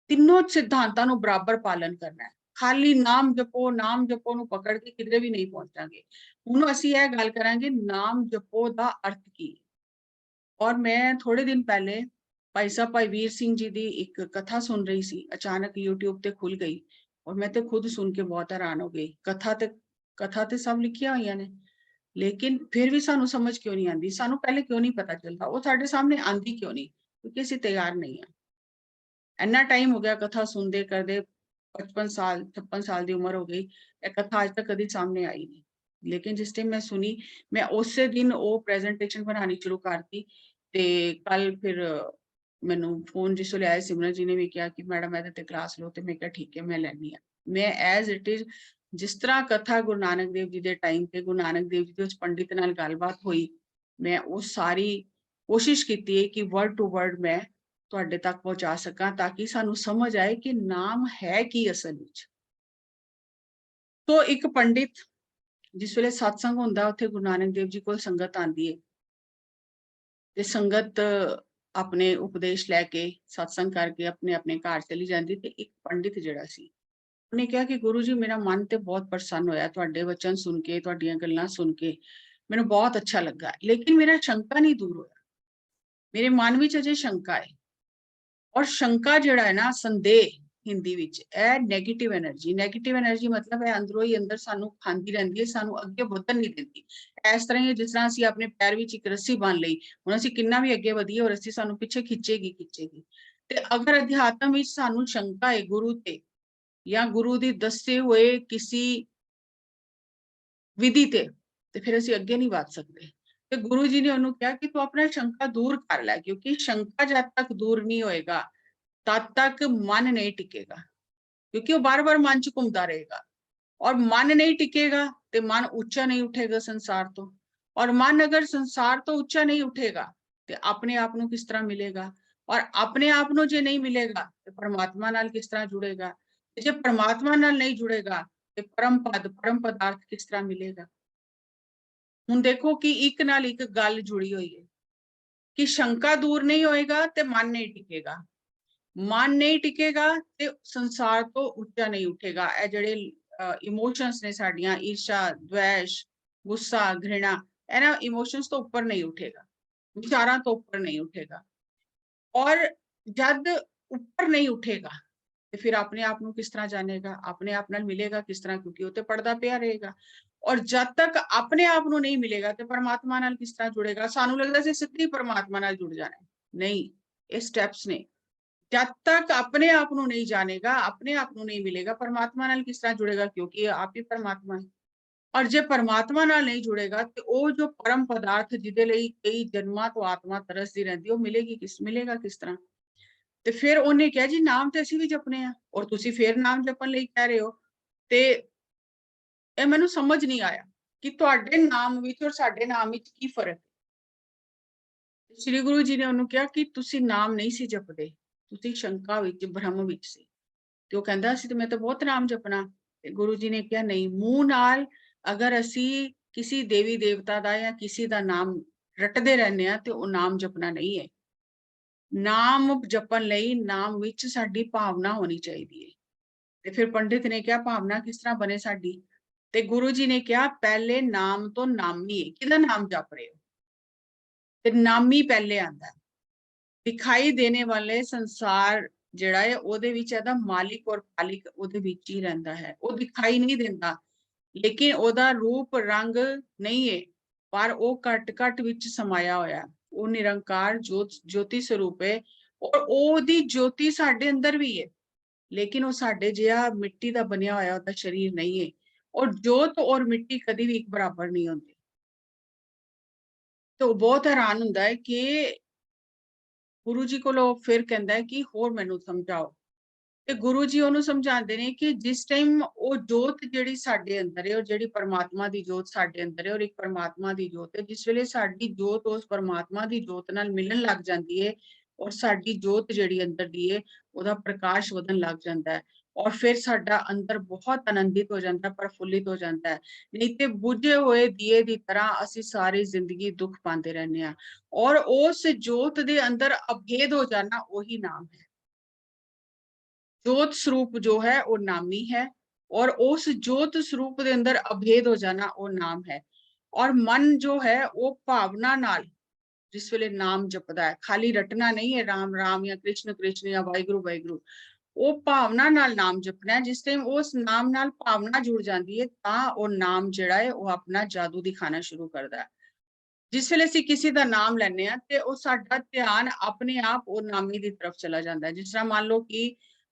तीनों सिद्धांतां नूं बराबर पालन करना है। खाली नाम जपो नूं पकड़ के किधरे भी नहीं पहुंचांगे। हुण असीं यह गल करांगे नाम जपो दा अर्थ की। और मैं थोड़े दिन पहले भाई साहब भाई वीर सिंह जी दी एक कथा सुन रही सी, अचानक यूट्यूब ते खुल गई और मैं तो खुद सुन के बहुत हैरान हो गई। कथा ते सब लिखियां हुई ने, लेकिन फिर भी सानू समझ क्यों नहीं आती, सानू पहले क्यों नहीं पता चलता, वो साडे सामने आंदी क्यों नहीं, क्योंकि असीं तैयार नहीं है। इन्ना टाइम हो गया कथा सुनते करते, 55 साल 56 साल की उम्र हो गई, यह कथा आज तक कभी सामने आई नहीं। लेकिन जिस टाइम मैं सुनी, मैं उस दिन वो प्रेजेंटेशन बनानी शुरू करती ते कल फिर मैनू फोन जिस वे आए सिमरन जी ने भी कहा कि मैडम ਇਹਦੇ ਤੇ क्लास लो, तो मैं कहा ठीक है मैं लैनी है। मैं एज इट इज जिस तरह कथा गुरु नानक देव जी के टाइम पे गुरु नानक देव जी के उस पंडित नाल गलबात हुई, मैं वो सारी कोशिश की है कि वर्ड टू वर्ड मैं तुहाडे तक पहुंचा सका, ताकि सानू समझ आए कि नाम है की असल विच। तो एक पंडित जिस वेले सत्संग हुंदा उत्थे गुरु नानक देव जी कोल संगत आंदी है ते संगत अपने उपदेश लैके सत्संग करके अपने अपने घर चली जाती। ते एक पंडित जिहड़ा सी उन्हें कहा कि गुरु जी मेरा मन ते बहुत प्रसन्न होया तुहाडे वचन सुन के, तुहाडीआं गल्लां सुन के मैनूं बहुत अच्छा लगा, लेकिन मेरा शंका नहीं दूर होया, मेरे मन विच अजे शंका है। और शंका जिहड़ा है ना, संदेह हिंदी विच ਇਹ ਨੈਗੇਟਿਵ એનર્ਜੀ मतलब है अंदरों ही अंदर सानू खांदी रहंदी है, सानू अगे ਵਧਣ नहीं देती। इस तरह ही जिस तरह ਅਸੀਂ ਆਪਣੇ ਪੈਰ ਵਿੱਚ ਇੱਕ ਰੱਸੀ ਬੰਨ ਲਈ, ਹੁਣ ਅਸੀਂ ਕਿੰਨਾ ਵੀ ਅੱਗੇ ਵਧੀਏ ਉਹ ਰੱਸੀ ਸਾਨੂੰ ਪਿੱਛੇ ਖਿੱਚੇਗੀ। ਤੇ ਅਗਰ ਅਧਿਆਤਮ ਵਿੱਚ ਸਾਨੂੰ ਸ਼ੰਕਾ ਹੈ ਗੁਰੂ ਤੇ ਜਾਂ ਗੁਰੂ ਦੀ ਦੱਸੇ ਹੋਏ ਕਿਸੇ ਵਿਧੀ ਤੇ ਫਿਰ ਅਸੀਂ ਅੱਗੇ ਨਹੀਂ ਵਧ ਸਕਦੇ। ਤੇ ਗੁਰੂ ਜੀ ਨੇ ਉਹਨੂੰ ਕਿਹਾ ਕਿ ਤੂੰ ਆਪਣਾ ਸ਼ੰਕਾ ਦੂਰ ਕਰ ਲੈ, ਕਿਉਂਕਿ ਸ਼ੰਕਾ ਜਦ ਤੱਕ ਦੂਰ ਨਹੀਂ ਹੋਏਗਾ तब तक मन नहीं टिकेगा, क्योंकि वो बार बार मन च घूमता रहेगा। और मन नहीं टिकेगा तो मन ऊंचा नहीं उठेगा संसार तो, और मन अगर संसार तो ऊंचा नहीं उठेगा तो अपने आप को किस तरह मिलेगा, और अपने आप को जे नहीं मिलेगा तो परमात्मा नाल किस तरह जुड़ेगा, जे परमात्मा नाल नहीं जुड़ेगा तो परम पद परम पदार्थ किस तरह मिलेगा। हुण देखो कि एक नाल एक गल जुड़ी हुई है कि शंका दूर नहीं होएगा तो मन नहीं टिकेगा, मन नहीं टिकेगा ते संसार तो ऊंचा नहीं उठेगा। ए जेड़े इमोशंस ने साडियां ईर्षा द्वेष गुस्सा घृणा एना इमोशंस तो ऊपर नहीं उठेगा, विचारां तो ऊपर नहीं उठेगा। और जब ऊपर नहीं उठेगा तो फिर अपने आप को किस तरह जानेगा, अपने आप नाल मिलेगा किस तरह, क्योंकि वो तो पर्दा पिया रहेगा। और जब तक अपने आप को नहीं मिलेगा तो परमात्मा नाल किस तरह जुड़ेगा। सानू लगदा सी सीधी परमात्मा नाल जुड़ जाना, नहीं, ये स्टेप्स ने। जब तक अपने आप को नहीं जानेगा, अपने आप को नहीं मिलेगा, परमात्मा नाल किस तरह जुड़ेगा, क्योंकि आप ही परमात्मा है। और जे परमात्मा नाल नहीं जुड़ेगा तो वो जो परम पदार्थ जिदे लई कई जन्मां तो आत्मा तरसदी रहंदी, वो मिलेगा किस तरह। ते फिर उन्हें कहा जी नाम तो असीं भी जपने आ और तुसीं फिर नाम जपन लई कह रहे हो। ते ਇਹ ਮੈਨੂੰ समझ नहीं आया कि ਤੁਹਾਡੇ नाम विच और साडे नाम विच की फर्क है। श्री गुरु जी ने उन्होंने कहा कि तुसीं नाम नहीं सी जपदे, ਤੁਸੀਂ ਸ਼ੰਕਾ ਵਿੱਚ ਭ੍ਰਮ ਵਿੱਚ ਸੀ। ਤੇ ਉਹ ਕਹਿੰਦਾ ਸੀ ਤੇ ਮੈਂ ਤਾਂ ਬਹੁਤ ਨਾਮ ਜਪਣਾ। ਤੇ ਗੁਰੂ ਜੀ ਨੇ ਕਿਹਾ ਨਹੀਂ, ਮੂੰਹ ਨਾਲ ਅਗਰ ਅਸੀਂ ਕਿਸੇ ਦੇਵੀ ਦੇਵਤਾ ਦਾ ਜਾਂ ਕਿਸੇ ਦਾ ਨਾਮ ਰਟਦੇ ਰਹਿੰਦੇ ਆ ਤੇ ਉਹ ਨਾਮ ਜਪਣਾ ਨਹੀਂ ਹੈ। ਨਾਮ ਜਪਣ ਲਈ ਨਾਮ ਵਿੱਚ ਸਾਡੀ ਭਾਵਨਾ ਹੋਣੀ ਚਾਹੀਦੀ ਹੈ। ਤੇ ਫਿਰ ਪੰਡਿਤ ਨੇ ਕਿਹਾ ਭਾਵਨਾ ਕਿਸ ਤਰ੍ਹਾਂ ਬਣੇ ਸਾਡੀ, ਤੇ ਗੁਰੂ ਜੀ ਨੇ ਕਿਹਾ ਪਹਿਲੇ ਨਾਮ ਤੋਂ ਨਾਮੀ ਹੈ, ਕਿਹਦਾ ਨਾਮ ਜਪ ਰਹੇ ਹੋ, ਤੇ ਨਾਮੀ ਪਹਿਲੇ ਆਂਦਾ। दिखाई देने वाले संसार जिहड़ा है ओहदे विच एदा मालिक और पालिक ओहदे विच ही रहिंदा है। वो दिखाई नहीं देंदा लेकिन ओहदा रूप रंग नहीं है, पर वो घट घट विच समाया होया। वो निरंकार ज्योति स्वरूप है और ओहदी ज्योति साडे अंदर भी है, लेकिन वो साडे जिहा मिट्टी दा बनिया होया ओहदा शरीर नहीं है। और जोत और मिट्टी कदी भी एक बराबर नहीं होंदी। तो बहुत हैरान हुंदा है कि गुरु जी को फिर कहता है कि होर मैनू समझाओ। ते गुरु जी उन्होंने समझाते हैं कि जिस टाइम वो जोत जिहड़ी साडे अंदर है और जिहड़ी परमात्मा दी जोत साडे अंदर है और एक परमात्मा दी जोत है, जिस वेले साडी जोत उस परमात्मा दी जोत नाल मिलन लग जाती है और साडी जोत जिहड़ी अंदर दी है ओहदा प्रकाश वधन लग जाता है, और फिर साडा अंदर बहुत आनंदित हो जाता है, प्रफुल्लित हो जाता है। नहीं तो बुझे हुए दिए की तरह असी सारी जिंदगी दुख पाते रहने हैं। और उस जोत दे अंदर अभेद हो जाना वही नाम है। जोत स्वरूप जो है वो नामी है, और उस जोत स्वरूप के अंदर अभेद हो जाना वो नाम है। और मन जो है वो भावना नाल जिस वेले नाम जपदा है, खाली रटना नहीं है राम राम या कृष्ण कृष्ण या वाहिगुरु वाहिगुरु, वो भावना नाल नाम जपना है। जिस टाइम उस नाम नाल भावना जुड़ जाती है तां वो नाम जिहड़ा है वो अपना जादू दिखाना शुरू करता है। जिस वेले असीं किसी दा नाम लैने आ ते वो साडा ध्यान अपने आप वो नामी दी तरफ चला जाता है। जिस तरह मान लो कि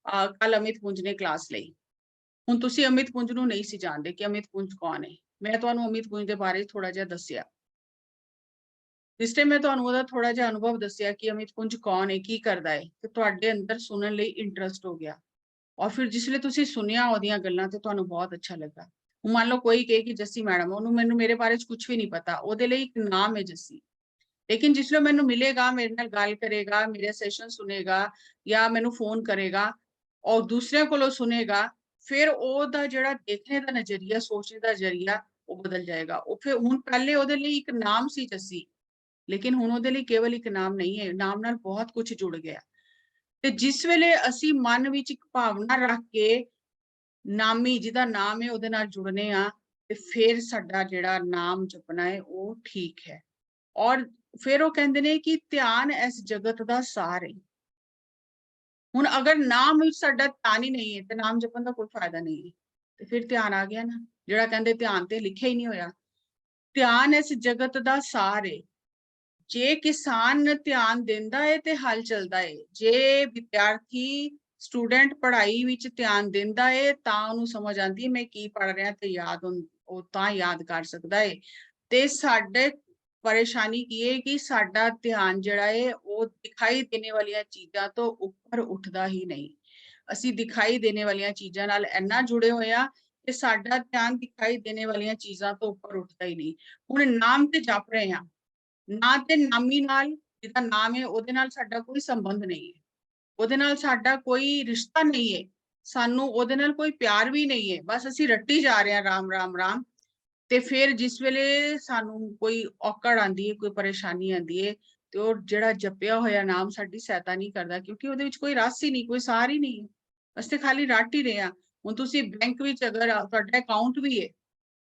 कल अमित पुंज ने क्लास लई, हुण तुसीं अमित पुंज नूं नहीं सी जाणदे कि अमित पुंज कौन है। मैं तुहानूं अमित पुंज दे बारे थोड़ा जिहा दस्सिया, जिस टाइम मैं तुहानूं ओहदा थोड़ा जिहा अनुभव दस्सिया कि अमित पुंज कौन है, की करदा है, ते तुहाडे अंदर सुनन लई इंटरस्ट हो गया। और फिर जिसले तुसीं सुनिया ओहदियां गल्लां ते तुहानूं बहुत अच्छा लगा। हुण मान लो कोई कहे कि जस्सी मैडम, ओहनूं मैनूं मेरे बारे च कुछ भी नहीं पता, ओहदे लई एक नाम है जस्सी। लेकिन जिसले मैनूं मिलेगा, मेरे नाल गल करेगा, मेरे सैशन सुनेगा या मैनूं फोन करेगा और दूसरे कोलों सुनेगा, फिर ओहदा जिहड़ा देखने दा नजरिया, सोचने दा जरिया वो बदल जाएगा। वो फिर हुण पहले ओहदे लई एक नाम सी जस्सी, लेकिन हुण ओहदे लई केवल एक नाम नहीं है, नाम नाल बहुत कुछ जुड़ गया। ते जिस वेले असीं मन विच एक भावना रख के नामी जिहदा नाम है ओहदे नाल जुड़ने आ ते फिर साडा जिहड़ा नाम जपना है वो ठीक है। और फिर वो कहंदे ने कि ध्यान इस जगत दा सार है। ਹੁਣ ਅਗਰ ਨਾਮ ਵਿੱਚ ਸਾਡਾ ਧਿਆਨ ਹੀ ਨਹੀਂ ਹੈ ਤੇ ਨਾਮ ਜਪਣ ਦਾ ਕੋਈ ਫਾਇਦਾ ਨਹੀਂ ਹੈ। ਤੇ ਫਿਰ ਧਿਆਨ ਆ ਗਿਆ ਨਾ, ਜਿਹੜਾ ਕਹਿੰਦੇ ਧਿਆਨ ਤੇ ਲਿਖਿਆ ਹੀ ਨਹੀਂ ਹੋਇਆ। ਧਿਆਨ ਇਸ ਜਗਤ ਦਾ ਸਾਰ ਹੈ। ਜੇ ਕਿਸਾਨ ਧਿਆਨ ਦਿੰਦਾ ਹੈ ਤੇ ਹਲ ਚੱਲਦਾ ਹੈ। ਜੇ ਵਿਦਿਆਰਥੀ ਸਟੂਡੈਂਟ ਪੜ੍ਹਾਈ ਵਿੱਚ ਧਿਆਨ ਦਿੰਦਾ ਹੈ ਤਾਂ ਉਹਨੂੰ ਸਮਝ ਆਉਂਦੀ ਹੈ ਮੈਂ ਕੀ ਪੜ੍ਹ ਰਿਹਾ, ਤੇ ਉਹ ਤਾਂ ਯਾਦ ਕਰ ਸਕਦਾ ਹੈ। ਤੇ ਸਾਡੇ ਪਰੇਸ਼ਾਨੀ ਕੀ ਹੈ ਕਿ ਸਾਡਾ ਧਿਆਨ ਜਿਹੜਾ ਹੈ ਉਹ ਦਿਖਾਈ ਦੇਣੇ ਵਾਲੀਆਂ ਚੀਜ਼ਾਂ ਤੋਂ ਉੱਪਰ ਉੱਠਦਾ ਹੀ ਨਹੀਂ। ਅਸੀਂ ਦਿਖਾਈ ਦੇਣੇ ਵਾਲੀਆਂ ਚੀਜ਼ਾਂ ਨਾਲ ਇੰਨਾ ਜੁੜੇ ਹੋਏ ਆ ਕਿ ਸਾਡਾ ਧਿਆਨ ਦਿਖਾਈ ਦੇਣੇ ਵਾਲੀਆਂ ਚੀਜ਼ਾਂ ਤੋਂ ਉੱਪਰ ਉੱਠਦਾ ਹੀ ਨਹੀਂ। ਹੁਣ ਨਾਮ ਤੇ ਜਪ ਰਹੇ ਹਾਂ, ਨਾ ਤੇ ਨਾਮੀ ਨਾਲ, ਜਿਹਦਾ ਨਾਮ ਹੈ ਉਹਦੇ ਨਾਲ ਸਾਡਾ ਕੋਈ ਸੰਬੰਧ ਨਹੀਂ ਹੈ, ਉਹਦੇ ਨਾਲ ਸਾਡਾ ਕੋਈ ਰਿਸ਼ਤਾ ਨਹੀਂ ਹੈ, ਸਾਨੂੰ ਉਹਦੇ ਨਾਲ ਕੋਈ ਪਿਆਰ ਵੀ ਨਹੀਂ ਹੈ। ਬਸ ਅਸੀਂ ਰੱਟੀ ਜਾ ਰਹੇ ਹਾਂ ਰਾਮ ਰਾਮ ਰਾਮ। ਤੇ ਫਿਰ ਜਿਸ ਵੇਲੇ ਸਾਨੂੰ ਕੋਈ ਔਕੜ ਆਂਦੀ ਹੈ, ਕੋਈ ਪਰੇਸ਼ਾਨੀ ਆਂਦੀ ਹੈ, ਤੇ ਉਹ ਜਿਹੜਾ ਜਪਿਆ ਹੋਇਆ ਨਾਮ ਸਾਡੀ ਸਹਾਇਤਾ ਨਹੀਂ ਕਰਦਾ, ਕਿਉਂਕਿ ਉਹਦੇ ਵਿੱਚ ਕੋਈ ਰਸ ਹੀ ਨਹੀਂ, ਕੋਈ ਸਾਰ ਹੀ ਨਹੀਂ ਹੈ। ਅਸੀਂ ਤੇ ਖਾਲੀ ਰੱਟ ਹੀ ਰਹੇ ਹਾਂ। ਹੁਣ ਤੁਸੀਂ ਬੈਂਕ ਵਿੱਚ ਅਗਰ ਤੁਹਾਡਾ ਅਕਾਊਂਟ ਵੀ ਹੈ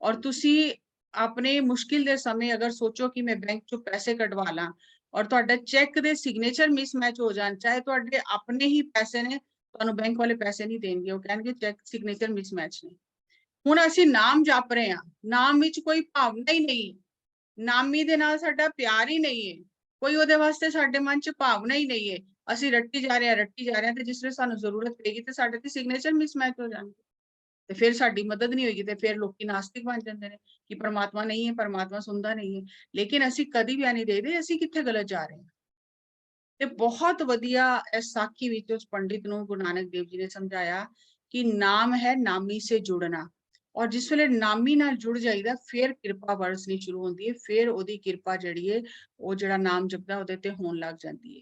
ਔਰ ਤੁਸੀਂ ਆਪਣੇ ਮੁਸ਼ਕਿਲ ਦੇ ਸਮੇਂ ਅਗਰ ਸੋਚੋ ਕਿ ਮੈਂ ਬੈਂਕ ਚੋਂ ਪੈਸੇ ਕਢਵਾ ਲਾਂ ਔਰ ਤੁਹਾਡਾ ਚੈੱਕ ਦੇ ਸਿਗਨੇਚਰ ਮਿਸਮੈਚ ਹੋ ਜਾਣ, ਚਾਹੇ ਤੁਹਾਡੇ ਆਪਣੇ ਹੀ ਪੈਸੇ ਨੇ, ਤੁਹਾਨੂੰ ਬੈਂਕ ਵਾਲੇ ਪੈਸੇ ਨਹੀਂ ਦੇਣਗੇ, ਉਹ ਕਹਿਣਗੇ ਚੈੱਕ ਸਿਗਨੇਚਰ ਮਿਸਮੈਚ ਨੇ। ਹੁਣ ਅਸੀਂ ਨਾਮ ਜਪ ਰਹੇ ਹਾਂ, ਨਾਮ ਵਿੱਚ ਕੋਈ ਭਾਵਨਾ ਹੀ ਨਹੀਂ, ਨਾਮੀ ਦੇ ਨਾਲ ਸਾਡਾ ਪਿਆਰ ਹੀ ਨਹੀਂ ਹੈ, ਕੋਈ ਉਹਦੇ ਵਾਸਤੇ ਸਾਡੇ ਮਨ 'ਚ ਭਾਵਨਾ ਹੀ ਨਹੀਂ ਹੈ। ਅਸੀਂ ਰੱਟੀ ਜਾ ਰਹੇ ਹਾਂ ਤੇ ਜਿਸ ਵੇਲੇ ਸਾਨੂੰ ਜ਼ਰੂਰਤ ਪਏਗੀ ਤੇ ਸਾਡੇ ਤੇ ਸਿਗਨੇਚਰ ਮਿਸਮੈਚ ਹੋ ਜਾਣਗੇ ਤੇ ਫਿਰ ਸਾਡੀ ਮਦਦ ਨਹੀਂ ਹੋਏਗੀ। ਤੇ ਫਿਰ ਲੋਕੀ ਨਾਸਤਿਕ ਬਣ ਜਾਂਦੇ ਨੇ ਕਿ ਪਰਮਾਤਮਾ ਨਹੀਂ ਹੈ, ਪਰਮਾਤਮਾ ਸੁਣਦਾ ਨਹੀਂ ਹੈ। ਲੇਕਿਨ ਅਸੀਂ ਕਦੀ ਵੀ ਨਹੀਂ ਦੇਖਦੇ ਅਸੀਂ ਕਿੱਥੇ ਗਲਤ ਜਾ ਰਹੇ ਹਾਂ। ਤੇ ਬਹੁਤ ਵਧੀਆ ਇਸ ਸਾਖੀ ਵਿੱਚ ਉਸ ਪੰਡਿਤ ਨੂੰ ਗੁਰੂ ਨਾਨਕ ਦੇਵ ਜੀ ਨੇ ਸਮਝਾਇਆ ਕਿ ਨਾਮ ਹੈ ਨਾਮੀ ਸੇ ਜੁੜਨਾ, ਔਰ ਜਿਸ ਵੇਲੇ ਨਾਮੀ ਨਾਲ ਜੁੜ ਜਾਈਦਾ ਫਿਰ ਕਿਰਪਾ ਵਰਸਣੀ ਸ਼ੁਰੂ ਹੁੰਦੀ ਹੈ। ਫਿਰ ਉਹਦੀ ਕਿਰਪਾ ਜਿਹੜੀ ਹੈ ਉਹ ਜਿਹੜਾ ਨਾਮ ਜਪਦਾ ਉਹਦੇ ਤੇ ਹੋਣ ਲੱਗ ਜਾਂਦੀ ਹੈ।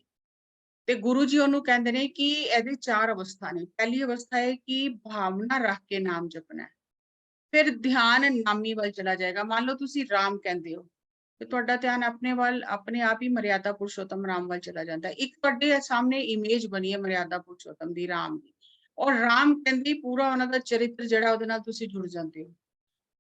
ਤੇ ਗੁਰੂ ਜੀ ਉਹਨੂੰ ਕਹਿੰਦੇ ਨੇ ਕਿ ਇਹਦੀ 4 ਅਵਸਥਾ ਨੇ। ਪਹਿਲੀ ਅਵਸਥਾ ਹੈ ਕਿ ਭਾਵਨਾ ਰੱਖ ਕੇ ਨਾਮ ਜਪਣਾ, ਫਿਰ ਧਿਆਨ ਨਾਮੀ ਵੱਲ ਚਲਾ ਜਾਏਗਾ। ਮੰਨ ਲਓ ਤੁਸੀਂ ਰਾਮ ਕਹਿੰਦੇ ਹੋ ਤੇ ਤੁਹਾਡਾ ਧਿਆਨ ਆਪਣੇ ਵੱਲ ਆਪਣੇ ਆਪ ਹੀ ਮਰਿਆਦਾ ਪੁਰਸ਼ੋਤਮ ਰਾਮ ਵੱਲ ਚਲਾ ਜਾਂਦਾ ਹੈ। ਇੱਕ ਤੁਹਾਡੇ ਸਾਹਮਣੇ ਇਮੇਜ ਬਣੀ ਹੈ ਮਰਿਆਦਾ ਪੁਰਸ਼ੋਤਮ ਦੀ, ਰਾਮ ਦੀ, ਔਰ ਰਾਮ ਕਹਿੰਦੇ ਪੂਰਾ ਉਹਨਾਂ ਦਾ ਚਰਿੱਤਰ ਜਿਹੜਾ ਉਹਦੇ ਨਾਲ ਤੁਸੀਂ ਜੁੜ ਜਾਂਦੇ ਹੋ।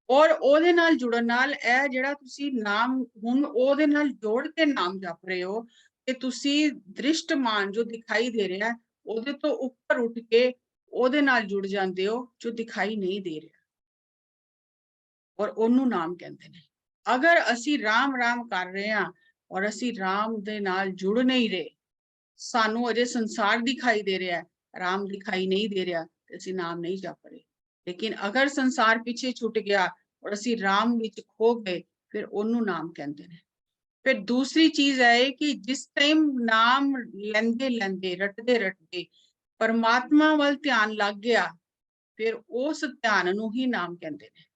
ਔਰ ਉਹਦੇ ਨਾਲ ਜੁੜਨ ਨਾਲ ਇਹ ਜਿਹੜਾ ਤੁਸੀਂ ਨਾਮ ਹੁਣ ਉਹਦੇ ਨਾਲ ਜੋੜ ਕੇ ਨਾਮ ਜਪ ਰਹੇ ਹੋ ਤੇ ਤੁਸੀਂ ਦ੍ਰਿਸ਼ਟਮਾਨ ਜੋ ਦਿਖਾਈ ਦੇ ਰਿਹਾ ਉਹਦੇ ਤੋਂ ਉੱਪਰ ਉੱਠ ਕੇ ਉਹਦੇ ਨਾਲ ਜੁੜ ਜਾਂਦੇ ਹੋ ਜੋ ਦਿਖਾਈ ਨਹੀਂ ਦੇ ਰਿਹਾ, ਔਰ ਉਹਨੂੰ ਨਾਮ ਕਹਿੰਦੇ ਨੇ। ਅਗਰ ਅਸੀਂ ਰਾਮ ਰਾਮ ਕਰ ਰਹੇ ਹਾਂ ਔਰ ਅਸੀਂ ਰਾਮ ਦੇ ਨਾਲ ਜੁੜ ਨਹੀਂ ਰਹੇ, ਸਾਨੂੰ ਅਜੇ ਸੰਸਾਰ ਦਿਖਾਈ ਦੇ ਰਿਹਾ, ਰਾਮ ਦਿਖਾਈ ਨਹੀਂ ਦੇ ਰਿਹਾ, ਤੇ ਅਸੀਂ ਨਾਮ ਨਹੀਂ ਜਪ ਰਹੇ। ਲੇਕਿਨ ਅਗਰ ਸੰਸਾਰ ਪਿੱਛੇ ਛੁੱਟ ਗਿਆ ਔਰ ਅਸੀਂ ਰਾਮ ਵਿੱਚ ਖੋ ਗਏ, ਫਿਰ ਉਹਨੂੰ ਨਾਮ ਕਹਿੰਦੇ ਨੇ। ਫਿਰ ਦੂਸਰੀ ਚੀਜ਼ ਹੈ ਕਿ ਜਿਸ ਟਾਈਮ ਨਾਮ ਲੈਂਦੇ ਲੈਂਦੇ ਰਟਦੇ ਰਟਦੇ ਪਰਮਾਤਮਾ ਵੱਲ ਧਿਆਨ ਲੱਗ ਗਿਆ, ਫਿਰ ਉਸ ਧਿਆਨ ਨੂੰ ਹੀ ਨਾਮ ਕਹਿੰਦੇ ਨੇ।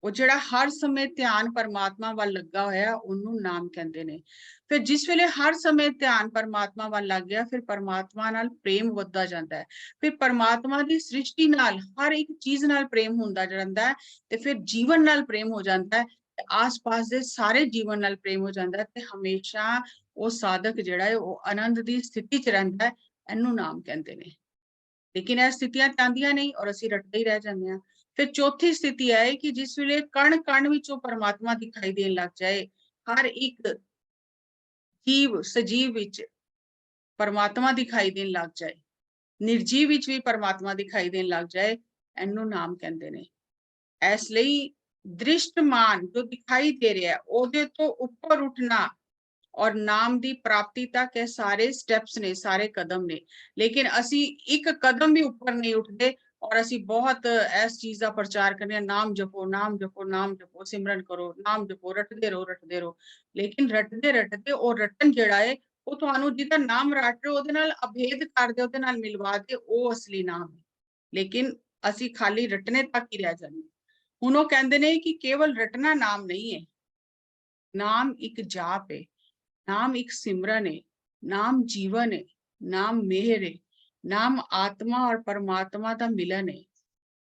ਉਹ ਜਿਹੜਾ ਹਰ ਸਮੇਂ ਧਿਆਨ ਪਰਮਾਤਮਾ ਵੱਲ ਲੱਗਾ ਹੋਇਆ ਉਹਨੂੰ ਨਾਮ ਕਹਿੰਦੇ ਨੇ। ਫਿਰ ਜਿਸ ਵੇਲੇ ਹਰ ਸਮੇਂ ਧਿਆਨ ਪਰਮਾਤਮਾ ਵੱਲ ਲੱਗ ਗਿਆ, ਫਿਰ ਪਰਮਾਤਮਾ ਨਾਲ ਪ੍ਰੇਮ ਵੱਧਦਾ ਜਾਂਦਾ ਹੈ। ਫਿਰ ਪਰਮਾਤਮਾ ਦੀ ਸ੍ਰਿਸ਼ਟੀ ਨਾਲ, ਹਰ ਇੱਕ ਚੀਜ਼ ਨਾਲ ਪ੍ਰੇਮ ਹੁੰਦਾ ਜਾਂਦਾ ਹੈ, ਤੇ ਫਿਰ ਜੀਵਨ ਨਾਲ ਪ੍ਰੇਮ ਹੋ ਜਾਂਦਾ ਹੈ, ਤੇ ਆਸ-ਪਾਸ ਦੇ ਸਾਰੇ ਜੀਵਨ ਨਾਲ ਪ੍ਰੇਮ ਹੋ ਜਾਂਦਾ ਹੈ, ਤੇ ਹਮੇਸ਼ਾ ਉਹ ਸਾਧਕ ਜਿਹੜਾ ਹੈ ਉਹ ਆਨੰਦ ਦੀ ਸਥਿਤੀ 'ਚ ਰਹਿੰਦਾ ਹੈ। ਇਹਨੂੰ ਨਾਮ ਕਹਿੰਦੇ ਨੇ। ਲੇਕਿਨ ਇਹ ਸਥਿਤੀਆਂ ਆਉਂਦੀਆਂ ਨਹੀਂ ਔਰ ਅਸੀਂ ਰਟਦੇ ਹੀ ਰਹਿ ਜਾਂਦੇ ਹਾਂ। ਫਿਰ ਚੌਥੀ ਸਥਿਤੀ ਹੈ ਕਿ ਜਿਸ ਵੇਲੇ ਕਣ ਕਣ ਵਿੱਚੋਂ ਪਰਮਾਤਮਾ ਦਿਖਾਈ ਦੇਣ ਲੱਗ ਜਾਏ, ਹਰ ਇੱਕ ਜੀਵ ਸਜੀਵ ਵਿੱਚ ਪਰਮਾਤਮਾ ਦਿਖਾਈ ਦੇਣ ਲੱਗ ਜਾਏ, ਨਿਰਜੀਵ ਵਿੱਚ ਵੀ ਪਰਮਾਤਮਾ ਦਿਖਾਈ ਦੇਣ ਲੱਗ ਜਾਏ, ਇਹਨੂੰ ਨਾਮ ਕਹਿੰਦੇ ਨੇ। ਇਸ ਲਈ ਦ੍ਰਿਸ਼ਟਮਾਨ ਜੋ ਦਿਖਾਈ ਦੇ ਰਿਹਾ ਉਹਦੇ ਤੋਂ ਉੱਪਰ ਉੱਠਣਾ ਔਰ ਨਾਮ ਦੀ ਪ੍ਰਾਪਤੀ ਤੱਕ ਇਹ ਸਾਰੇ ਸਟੈਪਸ ਨੇ, ਸਾਰੇ ਕਦਮ ਨੇ। ਲੇਕਿਨ ਅਸੀਂ ਇੱਕ ਕਦਮ ਵੀ ਉੱਪਰ ਨਹੀਂ ਉੱਠਦੇ ਔਰ ਅਸੀਂ ਬਹੁਤ ਇਸ ਚੀਜ਼ ਦਾ ਪ੍ਰਚਾਰ ਕਰਨੇ ਆ, ਨਾਮ ਜਪੋ ਨਾਮ ਜਪੋ ਨਾਮ ਜਪੋ, ਸਿਮਰਨ ਕਰੋ, ਨਾਮ ਜਪੋ, ਰਟਦੇ ਰਹੋ। ਲੇਕਿਨ ਰਟਦੇ ਰਟਦੇ ਉਹ ਰਟਨ ਜਿਹੜਾ ਹੈ ਉਹ ਤੁਹਾਨੂੰ ਜਿਹਦਾ ਨਾਮ ਰਟ ਰਹੇ ਉਹਦੇ ਨਾਲ ਅਭੇਦ ਕਰ ਦੇ, ਉਹਦੇ ਨਾਲ ਮਿਲਵਾ ਦੇ, ਉਹ ਅਸਲੀ ਨਾਮ ਹੈ। ਲੇਕਿਨ ਅਸੀਂ ਖਾਲੀ ਰਟਨੇ ਤੱਕ ਹੀ ਰਹਿ ਜਾਂਦੇ। ਹੁਣ ਉਹ ਕਹਿੰਦੇ ਨੇ ਕਿ ਕੇਵਲ ਰਟਨਾ ਨਾਮ ਨਹੀਂ ਹੈ, ਨਾਮ ਇੱਕ ਜਾਪ ਹੈ, ਨਾਮ ਇੱਕ ਸਿਮਰਨ ਹੈ, ਨਾਮ ਜੀਵਨ ਹੈ, ਨਾਮ ਮਿਹਰ ਹੈ, ਨਾਮ ਆਤਮਾ ਔਰ ਪਰਮਾਤਮਾ ਦਾ ਮਿਲਨ ਹੈ,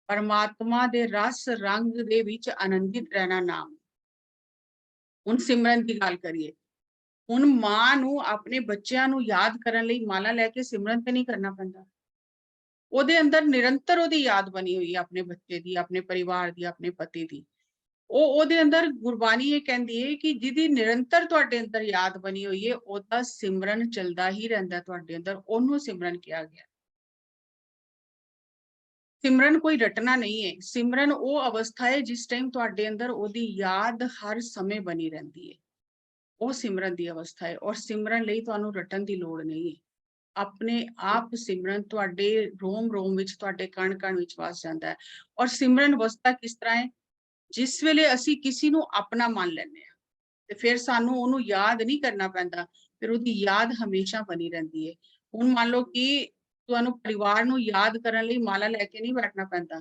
ਪਰਮਾਤਮਾ ਦੇ ਰਸ ਰੰਗ ਦੇ ਵਿੱਚ ਆਨੰਦਿਤ ਰਹਿਣਾ ਨਾਮ। ਹੁਣ ਸਿਮਰਨ ਦੀ ਗੱਲ ਕਰੀਏ, ਹੁਣ ਮਾਂ ਨੂੰ ਆਪਣੇ ਬੱਚਿਆਂ ਨੂੰ ਯਾਦ ਕਰਨ ਲਈ ਮਾਲਾ ਲੈ ਕੇ ਸਿਮਰਨ ਤੇ ਨਹੀਂ ਕਰਨਾ ਪੈਂਦਾ, ਉਹਦੇ ਅੰਦਰ ਨਿਰੰਤਰ ਉਹਦੀ ਯਾਦ ਬਣੀ ਹੋਈ ਹੈ, ਆਪਣੇ ਬੱਚੇ ਦੀ, ਆਪਣੇ ਪਰਿਵਾਰ ਦੀ, ਆਪਣੇ ਪਤੀ ਦੀ। ਉਹਦੇ ਅੰਦਰ ਗੁਰਬਾਣੀ ਇਹ ਕਹਿੰਦੀ ਹੈ ਕਿ ਜਿਹਦੀ ਨਿਰੰਤਰ ਤੁਹਾਡੇ ਅੰਦਰ ਯਾਦ ਬਣੀ ਹੋਈ ਹੈ ਉਹਦਾ ਸਿਮਰਨ ਚੱਲਦਾ ਹੀ ਰਹਿੰਦਾ ਤੁਹਾਡੇ ਅੰਦਰ, ਉਹਨੂੰ ਸਿਮਰਨ ਕਿਹਾ ਗਿਆ। सिमरन कोई रटना नहीं है। सिमरन वो अवस्था है जिस टाइम तुहाडे अंदर ओदी याद हर समय बनी रहती है, वो सिमरन दी अवस्था है। और सिमरन लई तुहानू रटन दी लोड़ नहीं है। अपने आप सिमरन तुहाडे रोम रोम विच, तुहाडे कण कण विच वस जांदा है। और सिमरन अवस्था किस तरह है, जिस वेले असी किसी नू अपना मान लैंदे आ ते फिर सानू ओनू याद नहीं करना पैंदा, फिर ओदी याद हमेशा बनी रहंदी है। हुण मान लो कि तुहानू परिवार नू याद करन लई माला लैके नहीं बैठना पैंदा,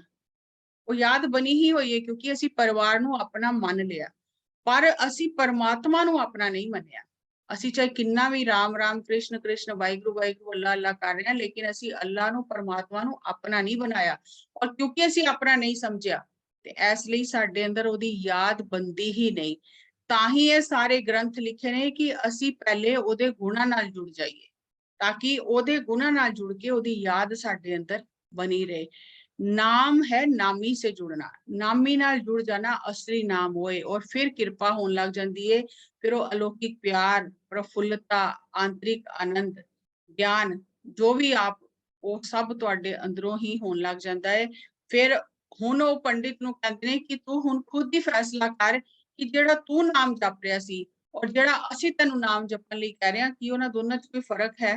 वो याद बनी ही हुई है क्योंकि असी परिवार नू अपना मन लिया। पर असी परमात्मा नू अपना नहीं मन्निया। असी चाहे किन्ना भी राम राम कृष्ण कृष्ण वाहिगुरू वाहिगुरू अल्लाह अल्लाह कर रहे हैं, लेकिन असी अल्लाह नू परमात्मा नू अपना नहीं बनाया। और क्योंकि असी अपना नहीं समझिया ते इस लई साडे अंदर ओदी याद बनदी ही नहीं। ताही ये सारे ग्रंथ लिखे ने कि असी पहले ओदे गुणां नाल जुड़ जाइए, ताकि ओदे गुणां नाल जुड़ के ओदी याद साडे अंदर बनी रहे। नाम है नामी से जुड़ना, नामी नाल जुड़ जाना असली नाम होए, और फिर कृपा होने लग जाती है। फिर वो अलौकिक प्यार, प्रफुल्लता, आंतरिक आनंद, ज्ञान जो भी आप वो सब तुहाडे अंदरों ही होने लग जाता है। फिर हुण वो पंडित नू कहंदे ने कि तू हुण खुद ही फैसला कर कि जेड़ा तू नाम जप रहा सी और जेड़ा असी तैनू नाम जपन लई कह रहे हां कि उन्हां दोनां च कोई फर्क है।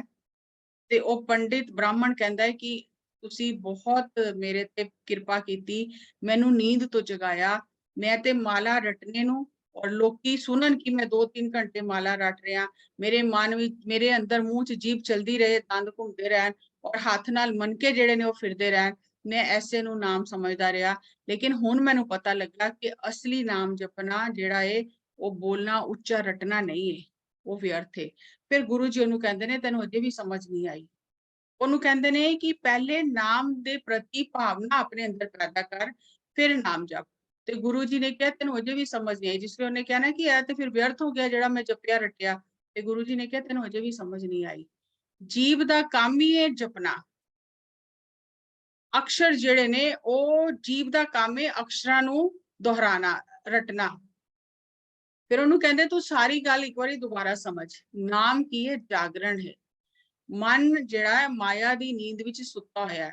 ते ओ पंडित ब्राह्मण कहंदा है कि तुसी बहुत मेरे ते किरपा कीती, मैनू नींद तो जगाया, मैं ते माला रटने नू और लोकी सुनन कि मैं 2-3 घंटे माला रट रहा, मेरे मन विच मेरे अंदर मूंह च जीभ चलदी रहे, दंद घुमदे रहन और हाथ नाल मनके जेड़े ने ओ फिरदे रहन, मैं ऐसे नू नाम समझदा रहा। लेकिन हुण मैनू पता लगा कि असली नाम जपना जेड़ा है वो बोलना उच्चा रटना नहीं है, वो व्यर्थ है। फिर गुरु जी ओनू कहंदे ने तैनू अजे भी समझ नहीं आई। ਉਹਨੂੰ ਕਹਿੰਦੇ ਨੇ ਕਿ ਪਹਿਲੇ ਨਾਮ ਦੇ ਪ੍ਰਤੀ ਭਾਵਨਾ ਆਪਣੇ ਅੰਦਰ ਪੈਦਾ ਕਰ, ਫਿਰ ਨਾਮ ਜਪ। ਤੇ ਗੁਰੂ ਜੀ ਨੇ ਕਿਹਾ ਤੈਨੂੰ ਅਜੇ ਵੀ ਸਮਝ ਨਹੀਂ ਆਈ। ਜਿਸ ਵੇ ਉਹਨੇ ਕਿਹਾ ਨਾ ਕਿ ਇਹ ਤੇ ਫਿਰ ਵਿਅਰਥ ਹੋ ਗਿਆ ਜਿਹੜਾ ਮੈਂ ਜਪਿਆ ਰਟਿਆ, ਤੇ ਗੁਰੂ ਜੀ ਨੇ ਕਿਹਾ ਤੈਨੂੰ ਅਜੇ ਵੀ ਸਮਝ ਨਹੀਂ ਆਈ। ਜੀਵ ਦਾ ਕੰਮ ਹੀ ਹੈ ਜਪਣਾ। ਅਕਸ਼ਰ ਜਿਹੜੇ ਨੇ ਉਹ ਜੀਵ ਦਾ ਕੰਮ ਹੈ ਅਕਸ਼ਰਾਂ ਨੂੰ ਦੁਹਰਾਣਾ, ਰਟਣਾ। ਫਿਰ ਉਹਨੂੰ ਕਹਿੰਦੇ ਤੂੰ ਸਾਰੀ ਗੱਲ ਇੱਕ ਵਾਰੀ ਦੁਬਾਰਾ ਸਮਝ। ਨਾਮ ਕੀ ਹੈ? ਜਾਗਰਣ ਹੈ। मन जिहड़ा है माया दी नींद विच सुता होया है,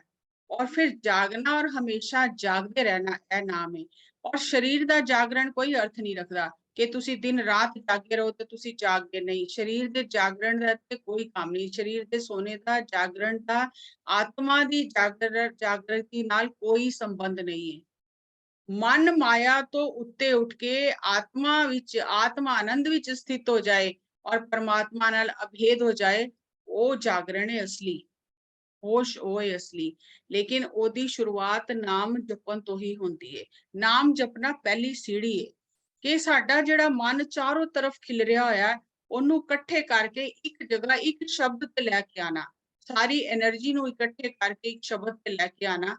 और फिर जागना और हमेशा जागते रहना यह नाम है। और शरीर दा जागरण कोई अर्थ नहीं रखता कि तुसी दिन रात जागे रहो तो तुसी जागदे नहीं। शरीर दे जागरण दा ते कोई काम नहीं। शरीर दे सोने दा जागरण दा आत्मा दी जागृति नाल कोई संबंध नहीं है। मन माया तो उत्ते उठ के आत्मा विच, आत्मा आनंद विच स्थित हो जाए और परमात्मा नाल अभेद हो जाए, वो जागरण है असली, होश वो है असली। लेकिन ओदी शुरुआत नाम जपन तो ही होंदी है। नाम जपना पहली सीढ़ी है कि साडा जिहड़ा मन चारों तरफ खिलरिया होया है ओनू इकट्ठे करके एक जगह एक शब्द ते लैके आना, सारी एनर्जी नू इकट्ठे करके एक शब्द ते लैके आना,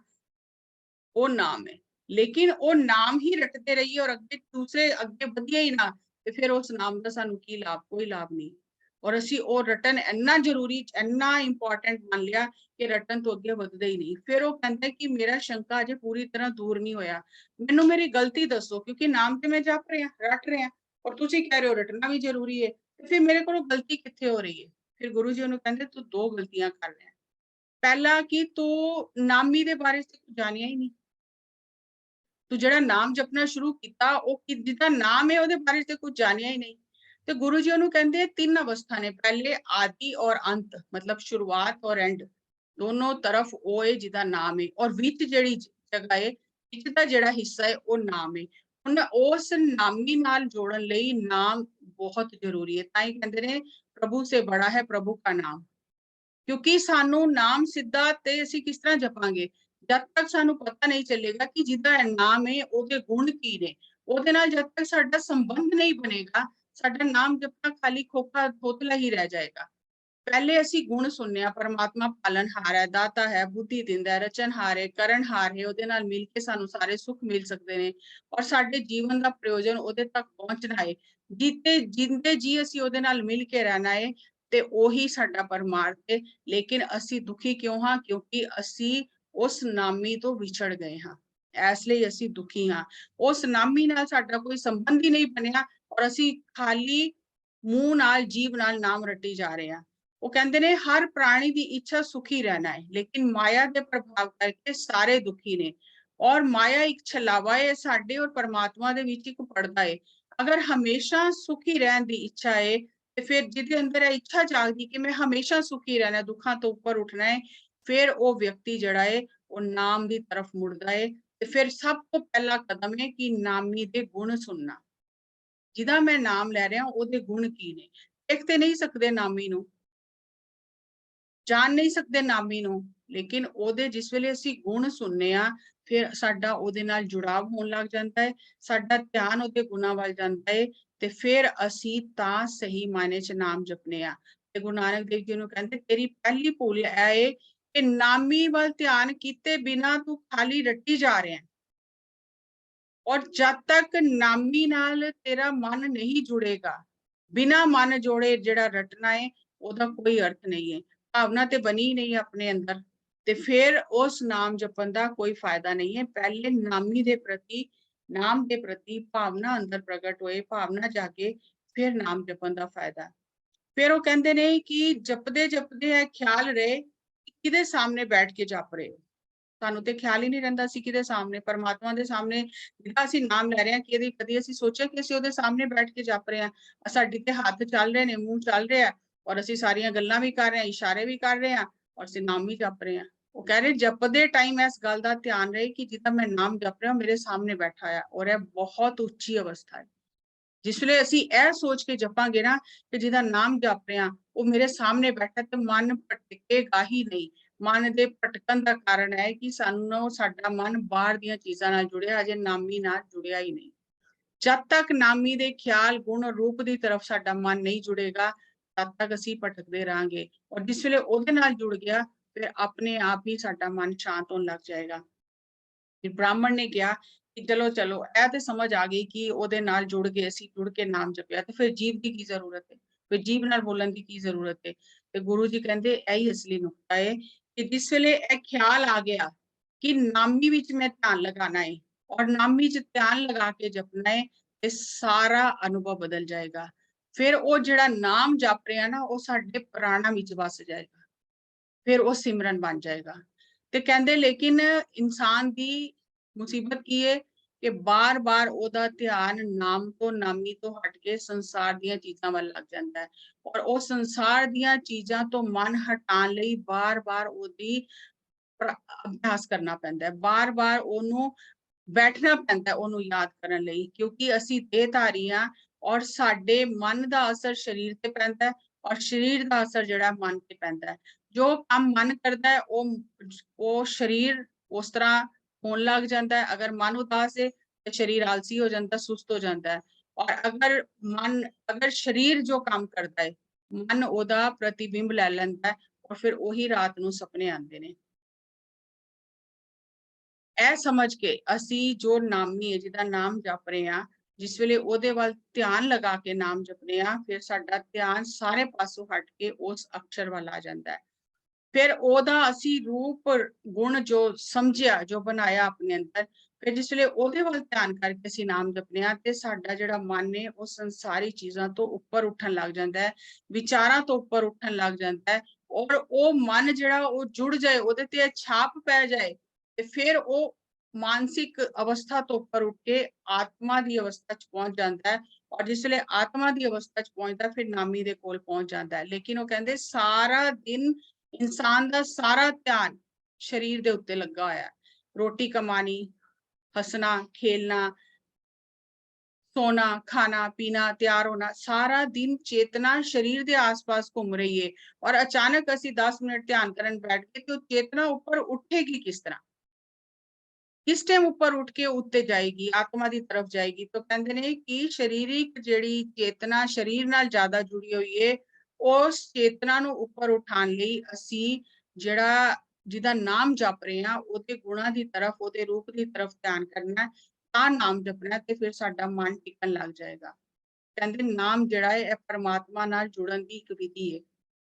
वो नाम है। लेकिन वो नाम ही रटते रहिए और अगे दूसरे अगे वधिए ही ना, ते फिर उस नाम का सानू की लाभ? कोई लाभ नहीं। और असी वो रटन इन्ना जरूरी, इन्ना इंपॉर्टेंट मान लिया कि रटन तो अगे वधदे ही नहीं। फिर वो कहंदा कि मेरा शंका अजे पूरी तरह दूर नहीं होया, मैनू मेरी गलती दसो, क्योंकि नाम ते मैं जप रहा, रट रहा, और तुसी कह रहे हो रटना भी जरूरी है, तो फिर मेरे को गलती कित्थे हो रही है? फिर गुरु जी उन्होंने कहंदे तू दो गलतियां कर रहा है। पहला कि तू नामी दे बारे च कुछ जानिया ही नहीं। तू जेड़ा नाम जपना शुरू किया जिदा नाम है ਉਹਦੇ ਬਾਰੇ ਤੇ ਕੁਝ ਜਾਣਿਆ ਹੀ ਨਹੀਂ। ਤੇ ਗੁਰੂ ਜੀ ਉਹਨੂੰ ਕਹਿੰਦੇ ਤਿੰਨ ਅਵਸਥਾ ਨੇ, ਪਹਿਲੇ आदि और अंत, मतलब शुरुआत और एंड दोनों तरफ ਉਹ ਹੈ ਜਿਹਦਾ ਨਾਮ ਹੈ, और ਵਿੱਚ ਜਿਹੜੀ ਜਗ੍ਹਾ ਹੈ, ਵਿੱਚ ਦਾ ਜਿਹੜਾ ਹਿੱਸਾ ਹੈ ਉਹ ਨਾਮ ਹੈ। ਹੁਣ ਉਸ ਨਾਮੀ ਨਾਲ ਜੋੜਨ ਲਈ ਨਾਮ ਬਹੁਤ ਜ਼ਰੂਰੀ ਹੈ। ਤਾਂ ਹੀ ਕਹਿੰਦੇ ਨੇ ਪ੍ਰਭੂ ਸੇ ਬੜਾ ਹੈ ਪ੍ਰਭੂ का नाम, क्योंकि सानू नाम सिद्धा ते ਅਸੀਂ किस तरह जपांगे जब तक सानू पता नहीं चलेगा कि जिदा नाम है ਉਹਦੇ गुण की ने, ਉਹਦੇ ਨਾਲ जब तक साडा संबंध नहीं बनेगा, साडा नाम जपना खाली खोखा थोथला ही रह जाएगा। पहले असी गुण सुनने आ, परमात्मा पालनहार है, दाता है, बुद्धि दिंदा है, रचनहार है, करणहार है, ਉਹਦੇ ਨਾਲ मिल के सानू सारे सुख मिल सकते ने, और साडे जीवन का प्रयोजन ਉਹਦੇ तक पहुंचना है। जिंदे जी असी ਉਹਦੇ ਨਾਲ मिल के रहना है ते ਉਹੀ ਸਾਡਾ परमार्थ है। लेकिन असी दुखी क्यों हाँ? क्योंकि असी उस नामी तो विछड़ गए हाँ, इसलिए असी दुखी हाँ। उस नामी नाल साडा कोई संबंध ही नहीं बनिया, और असी खाली मूंह नाल जीव नाल नाम रटी जा रहे हैं। ਉਹ ਕਹਿੰਦੇ ਨੇ ਹਰ ਪ੍ਰਾਣੀ ਦੀ ਇੱਛਾ ਸੁਖੀ ਰਹਿਣਾ ਹੈ, ਲੇਕਿਨ ਮਾਇਆ ਦੇ ਪ੍ਰਭਾਵ ਕਰਕੇ ਸਾਰੇ ਦੁਖੀ ਨੇ। ਔਰ ਮਾਇਆ ਇੱਕ ਛਲਾਵਾ ਹੈ ਸਾਡੇ ਔਰ ਪਰਮਾਤਮਾ ਦੇ ਵਿੱਚ ਇੱਕ ਪਰਦਾ ਹੈ। ਅਗਰ ਹਮੇਸ਼ਾ ਸੁਖੀ ਰਹਿਣ ਦੀ ਇੱਛਾ ਹੈ ਤੇ ਫਿਰ ਜਿਹਦੇ ਅੰਦਰ ਇਹ ਇੱਛਾ ਜਾਗਦੀ ਕਿ ਮੈਂ ਹਮੇਸ਼ਾ ਸੁਖੀ ਰਹਿਣਾ, ਦੁੱਖਾਂ ਤੋਂ ਉੱਪਰ ਉੱਠਣਾ ਹੈ, ਫਿਰ ਉਹ ਵਿਅਕਤੀ ਜਿਹੜਾ ਹੈ ਉਹ ਨਾਮ ਦੀ ਤਰਫ ਮੁੜਦਾ ਹੈ। ਤੇ ਫਿਰ ਸਭ ਤੋਂ ਪਹਿਲਾ ਕਦਮ ਹੈ ਕਿ ਨਾਮੀ ਦੇ ਗੁਣ ਸੁਣਨਾ। ਜਿਹਦਾ ਮੈਂ ਨਾਮ ਲੈ ਰਿਹਾ ਉਹਦੇ ਗੁਣ ਕੀ ਨੇ। ਦੇਖ ਤੇ ਨਹੀਂ ਸਕਦੇ ਨਾਮੀ ਨੂੰ, ਜਾਣ ਨਹੀਂ ਸਕਦੇ ਨਾਮੀ ਨੂੰ, ਲੇਕਿਨ ਉਹਦੇ ਜਿਸ ਵੇਲੇ ਅਸੀਂ ਗੁਣ ਸੁਣਨੇ ਆ ਫਿਰ ਸਾਡਾ ਉਹਦੇ ਨਾਲ ਜੁੜਾਵ ਹੋਣ ਲੱਗ ਜਾਂਦਾ ਹੈ, ਸਾਡਾ ਧਿਆਨ ਉਹਦੇ ਗੁਣਾਂ ਵੱਲ ਜਾਂਦਾ ਹੈ ਤੇ ਫਿਰ ਅਸੀਂ ਤਾਂ ਸਹੀ ਮਾਇਨੇ 'ਚ ਨਾਮ ਜਪਨੇ ਆ। ਤੇ ਗੁਰੂ ਨਾਨਕ ਦੇਵ ਜੀ ਨੂੰ ਕਹਿੰਦੇ ਤੇਰੀ ਪਹਿਲੀ ਭੁੱਲ ਇਹ ਹੈ ਕਿ ਨਾਮੀ ਵੱਲ ਧਿਆਨ ਕੀਤੇ ਬਿਨਾ ਤੂੰ ਖਾਲੀ ਰੱਟੀ ਜਾ ਰਿਹਾ। ਔਰ ਜਦ ਤੱਕ ਨਾਮੀ ਨਾਲ ਤੇਰਾ ਮਨ ਨਹੀਂ ਜੁੜੇਗਾ, ਬਿਨਾ ਮਨ ਜੋੜੇ ਜਿਹੜਾ ਰਟਣਾ ਹੈ ਉਹਦਾ ਕੋਈ ਅਰਥ ਨਹੀਂ ਹੈ, ਭਾਵਨਾ ਤੇ ਬਣੀ ਨਹੀਂ ਆਪਣੇ ਅੰਦਰ, ਤੇ ਫਿਰ ਉਸ ਨਾਮ ਜਪਣ ਦਾ ਕੋਈ ਫਾਇਦਾ ਨਹੀਂ ਹੈ। ਪਹਿਲੇ ਨਾਮੀ ਦੇ ਪ੍ਰਤੀ, ਨਾਮ ਦੇ ਪ੍ਰਤੀ ਭਾਵਨਾ ਅੰਦਰ ਪ੍ਰਗਟ ਹੋਏ, ਭਾਵਨਾ ਜਾਗੇ, ਫਿਰ ਨਾਮ ਜਪਣ ਦਾ ਫਾਇਦਾ। ਫਿਰ ਉਹ ਕਹਿੰਦੇ ਨੇ ਕਿ ਜਪਦੇ ਜਪਦੇ ਇਹ ਖਿਆਲ ਰਹੇ ਕਿਹਦੇ ਸਾਹਮਣੇ ਬੈਠ ਕੇ ਜਪ ਰਹੇ ਹੋ। ਸਾਨੂੰ ਤੇ ਖਿਆਲ ਹੀ ਨਹੀਂ ਰਹਿੰਦਾ ਸੀ ਕਿਹਦੇ ਸਾਹਮਣੇ, ਪਰਮਾਤਮਾ ਦੇ ਸਾਹਮਣੇ ਜਿਹੜਾ ਅਸੀਂ ਨਾਮ ਲੈ ਰਹੇ ਹਾਂ, ਕਦੀ ਅਸੀਂ ਸੋਚਿਆ ਕਿ ਅਸੀਂ ਉਹਦੇ ਸਾਹਮਣੇ ਬੈਠ ਕੇ ਜਪ ਰਹੇ ਹਾਂ। ਸਾਡੀ ਤੇ ਹੱਥ ਚੱਲ ਰਹੇ ਨੇ, ਮੂੰਹ ਚੱਲ ਰਿਹਾ, ਔਰ ਅਸੀਂ ਸਾਰੀਆਂ ਗੱਲਾਂ ਵੀ ਕਰ ਰਹੇ ਹਾਂ, ਇਸ਼ਾਰੇ ਵੀ ਕਰ ਰਹੇ ਹਾਂ, ਔਰ ਅਸੀਂ ਨਾਮ ਵੀ ਜਪ ਰਹੇ ਹਾਂ। ਉਹ ਕਹਿ ਰਹੇ ਜਪਦੇ ਟਾਈਮ ਇਸ ਗੱਲ ਦਾ ਧਿਆਨ ਰਹੇ ਕਿ ਜਿੱਦਾਂ ਮੈਂ ਨਾਮ ਜਪ ਰਿਹਾ ਮੇਰੇ ਸਾਹਮਣੇ ਬੈਠਾ ਆ, ਔਰ ਇਹ ਬਹੁਤ ਉੱਚੀ ਅਵਸਥਾ ਹੈ। ਜਿਸ ਵੇਲੇ ਅਸੀਂ ਇਹ ਸੋਚ ਕੇ ਜਪਾਂਗੇ ਨਾ ਕਿ ਜਿਹਦਾ ਨਾਮ ਜਪ ਰਹੇ ਹਾਂ ਉਹ ਮੇਰੇ ਸਾਹਮਣੇ ਬੈਠਾ, ਤੇ ਮਨ ਭਟਕੇਗਾ ਹੀ ਨਹੀਂ। ਮਨ ਦੇ ਭਟਕਣ ਦਾ ਕਾਰਨ ਹੈ ਕਿ ਸਾਨੂੰ ਸਾਡਾ ਮਨ ਬਾਹਰ ਦੀਆਂ ਚੀਜ਼ਾਂ ਨਾਲ ਜੁੜਿਆ, ਅਜੇ ਨਾਮੀ ਨਾਲ ਜੁੜਿਆ ਹੀ ਨਹੀਂ। ਜਦ ਤੱਕ ਨਾਮੀ ਦੇ ਖਿਆਲ ਗੁਣ ਰੂਪ ਦੀ ਤਰਫ ਸਾਡਾ ਮਨ ਨਹੀਂ ਜੁੜੇਗਾ ਤਦ ਤੱਕ ਅਸੀਂ ਭਟਕਦੇ ਰਹਾਂਗੇ। ਔਰ ਜਿਸ ਵੇਲੇ ਉਹਦੇ ਨਾਲ ਜੁੜ ਗਿਆ ਫਿਰ ਆਪਣੇ ਆਪ ਹੀ ਸਾਡਾ ਮਨ ਸ਼ਾਂਤ ਹੋਣ ਲੱਗ ਜਾਏਗਾ। ਫਿਰ ਬ੍ਰਾਹਮਣ ਨੇ ਕਿਹਾ ਕਿ ਚਲੋ ਇਹ ਤੇ ਸਮਝ ਆ ਗਈ ਕਿ ਉਹਦੇ ਨਾਲ ਜੁੜ ਗਏ, ਅਸੀਂ ਜੁੜ ਕੇ ਨਾਮ ਜਪਿਆ, ਤੇ ਫਿਰ ਜੀਭ ਦੀ ਕੀ ਜ਼ਰੂਰਤ ਹੈ, ਫਿਰ ਜੀਭ ਨਾਲ ਬੋਲਣ ਦੀ ਕੀ ਜ਼ਰੂਰਤ ਹੈ। ਤੇ ਗੁਰੂ ਜੀ ਕਹਿੰਦੇ ਇਹੀ ਅਸਲੀ ਨੁਕਤਾ ਹੈ ਕਿ ਜਿਸ ਵੇਲੇ ਇਹ ਖਿਆਲ ਆ ਗਿਆ ਕਿ ਨਾਮੀ ਵਿੱਚ ਮੈਂ ਧਿਆਨ ਲਗਾਣਾ ਹੈ ਔਰ ਨਾਮੀ 'ਚ ਧਿਆਨ ਲਗਾ ਕੇ ਜਪਣਾ ਹੈ, ਤੇ ਸਾਰਾ ਅਨੁਭਵ ਬਦਲ ਜਾਏਗਾ। ਫਿਰ ਉਹ ਜਿਹੜਾ ਨਾਮ ਜਪ ਰਿਹਾ ਨਾ ਉਹ ਸਾਡੇ ਪ੍ਰਾਣਾਂ ਵਿੱਚ ਵਸ ਜਾਏਗਾ, ਫਿਰ ਉਹ ਸਿਮਰਨ ਬਣ ਜਾਏਗਾ। ਤੇ ਕਹਿੰਦੇ ਲੇਕਿਨ ਇਨਸਾਨ ਦੀ ਮੁਸੀਬਤ ਕੀ ਹੈ ਕਿ ਬਾਰ-ਬਾਰ ਉਹਦਾ ਧਿਆਨ ਨਾਮ ਤੋਂ, ਨਾਮੀ ਤੋਂ ਹਟ ਕੇ ਸੰਸਾਰ ਦੀਆਂ ਚੀਜ਼ਾਂ ਵੱਲ ਲੱਗ ਜਾਂਦਾ ਹੈ। ਔਰ ਉਹ ਸੰਸਾਰ ਦੀਆਂ ਚੀਜ਼ਾਂ ਤੋਂ ਮਨ ਹਟਾਉਣ ਲਈ ਬਾਰ-ਬਾਰ ਉਹਦੀ ਅਭਿਆਸ ਕਰਨਾ ਪੈਂਦਾ ਹੈ, ਬਾਰ-ਬਾਰ ਉਹਨੂੰ ਬੈਠਣਾ ਪੈਂਦਾ ਉਹਨੂੰ ਯਾਦ ਕਰਨ ਲਈ, ਕਿਉਂਕਿ ਅਸੀਂ ਦੇਹਧਾਰੀ ਹਾਂ ਔਰ ਸਾਡੇ ਮਨ ਦਾ ਅਸਰ ਸਰੀਰ ਤੇ ਪੈਂਦਾ ਹੈ ਔਰ ਸਰੀਰ ਦਾ ਅਸਰ ਜਿਹੜਾ ਮਨ ਤੇ ਪੈਂਦਾ ਹੈ। ਜੋ ਕੰਮ ਮਨ ਕਰਦਾ ਹੈ ਉਹ ਸਰੀਰ ਉਸ ਤਰ੍ਹਾਂ ਹੋਣ ਲੱਗ ਜਾਂਦਾ ਹੈ। ਅਗਰ ਮਨ ਉਦਾਸ ਹੈ ਤੇ ਸਰੀਰ ਆਲਸੀ ਹੋ ਜਾਂਦਾ, ਸੁਸਤ ਹੋ ਜਾਂਦਾ ਹੈ। ਔਰ ਅਗਰ ਸਰੀਰ ਜੋ ਕੰਮ ਕਰਦਾ ਹੈ ਮਨ ਉਹਦਾ ਪ੍ਰਤੀਬਿੰਬ ਲੈ ਲੈਂਦਾ ਹੈ ਔਰ ਫਿਰ ਉਹੀ ਰਾਤ ਨੂੰ ਸੁਪਨੇ ਆਉਂਦੇ ਨੇ। ਇਹ ਸਮਝ ਕੇ ਅਸੀਂ ਜੋ ਨਾਮੀ ਹੈ, ਜਿਹਦਾ ਨਾਮ ਜਪ ਰਹੇ ਹਾਂ, ਜਿਸ ਵੇਲੇ ਉਹਦੇ ਵੱਲ ਧਿਆਨ ਲਗਾ ਕੇ ਨਾਮ ਜਪਦੇ ਹਾਂ ਫਿਰ ਸਾਡਾ ਧਿਆਨ ਸਾਰੇ ਪਾਸੋਂ ਹਟ ਕੇ ਉਸ ਅਕਸ਼ਰ ਵੱਲ ਆ ਜਾਂਦਾ ਹੈ। ਫਿਰ ਉਹਦਾ ਅਸੀਂ ਰੂਪ ਗੁਣ ਜੋ ਸਮਝਿਆ, ਜੋ ਬਣਾਇਆ ਆਪਣੇ ਅੰਦਰ, ਫਿਰ ਜਿਸ ਵੇਲੇ ਉਹਦੇ ਵੱਲ ਧਿਆਨ ਕਰਕੇ ਅਸੀਂ ਨਾਮ ਜਪਦੇ ਹਾਂ ਤੇ ਸਾਡਾ ਜਿਹੜਾ ਮਨ ਹੈ ਉਹ ਸੰਸਾਰੀ ਚੀਜ਼ਾਂ ਤੋਂ ਉੱਪਰ ਉੱਠਣ ਲੱਗ ਜਾਂਦਾ ਹੈ, ਵਿਚਾਰਾਂ ਤੋਂ ਉੱਪਰ ਉੱਠਣ ਲੱਗ ਜਾਂਦਾ ਹੈ। ਔਰ ਉਹ ਮਨ ਜਿਹੜਾ ਉਹ ਜੁੜ ਜਾਏ, ਉਹਦੇ ਤੇ ਛਾਪ ਪੈ ਜਾਏ, ਤੇ ਫਿਰ ਉਹ ਮਾਨਸਿਕ ਅਵਸਥਾ ਤੋਂ ਉੱਪਰ ਉੱਠ ਕੇ ਆਤਮਾ ਦੀ ਅਵਸਥਾ 'ਚ ਪਹੁੰਚ ਜਾਂਦਾ ਹੈ। ਔਰ ਜਿਸ ਵੇਲੇ ਆਤਮਾ ਦੀ ਅਵਸਥਾ 'ਚ ਪਹੁੰਚਦਾ ਫਿਰ ਨਾਮੀ ਦੇ ਕੋਲ ਪਹੁੰਚ ਜਾਂਦਾ ਹੈ। ਲੇਕਿਨ ਉਹ ਕਹਿੰਦੇ ਸਾਰਾ ਦਿਨ ਇਨਸਾਨ ਦਾ ਸਾਰਾ ਧਿਆਨ ਸਰੀਰ ਦੇ ਉੱਤੇ ਲੱਗਾ ਹੋਇਆ, ਰੋਟੀ ਕਮਾਣੀ, ਹੱਸਣਾ, ਖੇਲਣਾ, सोना, खाना, पीना, तैयार होना, सारा दिन चेतना शरीर के आसपास घूम रही है और अचानक असी 10 मिनट ध्यान करन बैठ के तो चेतना ऊपर उठेगी किस तरह, किस टाइम ऊपर उठ के उत्ते जाएगी, आत्मा की तरफ जाएगी। तो कहते हैं कि शरीरिक जिहड़ी चेतना शरीर नाल ज्यादा जुड़ी हुई है, उस चेतना नूं ऊपर उठाण लई असी जिहड़ा जिहदा नाम जप रहे हैं उहदे गुणां दी तरफ, उहदे रूप की तरफ ध्यान करना, ਤਾਂ ਨਾਮ ਜਪਣਾ ਤੇ ਫਿਰ ਸਾਡਾ ਮਨ ਟਿਕਣ ਲੱਗ ਜਾਏਗਾ। ਕਹਿੰਦੇ ਨਾਮ ਜਿਹੜਾ ਹੈ ਇਹ ਪਰਮਾਤਮਾ ਨਾਲ ਜੁੜਨ ਦੀ ਇੱਕ ਵਿਧੀ ਹੈ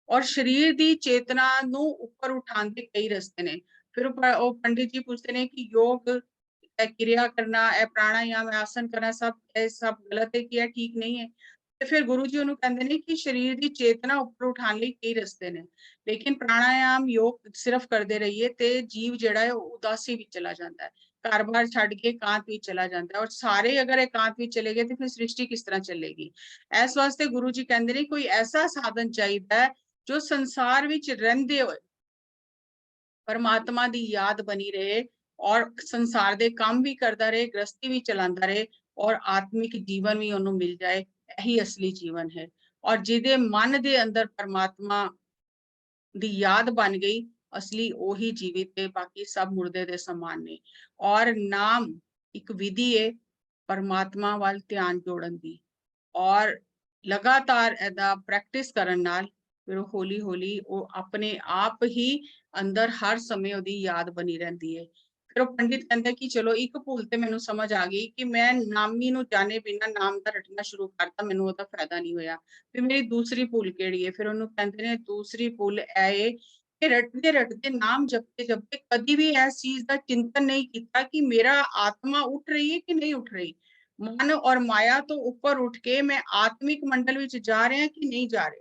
ਔਰ ਸਰੀਰ ਦੀ ਚੇਤਨਾ ਨੂੰ ਉੱਪਰ ਉਠਾਉਣ ਦੇ ਕਈ ਰਸਤੇ ਨੇ। ਫਿਰ ਉਹ ਪੰਡਿਤ ਜੀ ਪੁੱਛਦੇ ਨੇ ਕਿ ਯੋਗ, ਇਹ ਕਿਰਿਆ ਕਰਨਾ, ਇਹ ਪ੍ਰਾਣਾਯਾਮ, ਆਸਨ ਕਰਨਾ, ਇਹ ਸਭ ਗਲਤ ਹੈ ਕਿ ਇਹ ਠੀਕ ਨਹੀਂ ਹੈ। ਤੇ ਫਿਰ ਗੁਰੂ ਜੀ ਉਹਨੂੰ ਕਹਿੰਦੇ ਨੇ ਕਿ ਸਰੀਰ ਦੀ ਚੇਤਨਾ ਉੱਪਰ ਉਠਾਉਣ ਲਈ ਕਈ ਰਸਤੇ ਨੇ, ਲੇਕਿਨ ਪ੍ਰਾਣਾਯਾਮ ਯੋਗ ਸਿਰਫ ਕਰਦੇ ਰਹੀਏ ਤੇ ਜੀਵ ਜਿਹੜਾ ਹੈ ਉਹ ਉਦਾਸੀ ਵਿੱਚ ਚਲਾ ਜਾਂਦਾ ਹੈ, ਘਰ-ਬਾਰ ਛੱਡ ਕੇ ਇਕਾਂਤ ਵਿੱਚ ਚਲਾ ਜਾਂਦਾ ਹੈ। ਔਰ ਸਾਰੇ ਅਗਰ ਇਕਾਂਤ ਵਿੱਚ ਚਲੇ ਗਏ ਤੇ ਫਿਰ ਸ੍ਰਿਸ਼ਟੀ ਕਿਸ ਤਰ੍ਹਾਂ ਚੱਲੇਗੀ। ਇਸ ਵਾਸਤੇ ਗੁਰੂ ਜੀ ਕਹਿੰਦੇ ਨੇ ਕੋਈ ਐਸਾ ਸਾਧਨ ਚਾਹੀਦਾ ਹੈ ਜੋ ਸੰਸਾਰ ਵਿੱਚ ਰਹਿੰਦੇ ਹੋਏ परमात्मा दी याद बनी रहे और संसार दे काम भी करता रहे, गृहस्थी भी चलाता रहे और आत्मिक जीवन भी उन्हें मिल जाए, यही असली जीवन है। और जिदे मन दे अंदर परमात्मा दी याद बन गई, असली ओही जीवित है, बाकी सब मुर्दे दे समान ने। और नाम एक विधि है परमात्मा वाल ध्यान जोड़न दी, और लगातार एदा प्रैक्टिस करन नाल फिर हौली हौली वो अपने आप ही अंदर हर समय ओदी याद बनी रहती है। फिर वो पंडित कहता कि चलो एक भूल ते मैनू समझ आ गई कि मैं नामी नू जाने बिना नाम दा रटना शुरू करता, मैनू ओदा फायदा नहीं होया। फिर मेरी दूसरी भूल केड़ी है, फिर उन्होंने कहते ने दूसरी भूल है कि रटते रटते नाम जपते जपते कभी भी इस चीज का चिंतन नहीं किया कि मेरा आत्मा उठ रही है कि नहीं उठ रही, मन और माया तो ऊपर उठ के मैं आत्मिक मंडल विच जा रहे हैं कि नहीं जा रहे।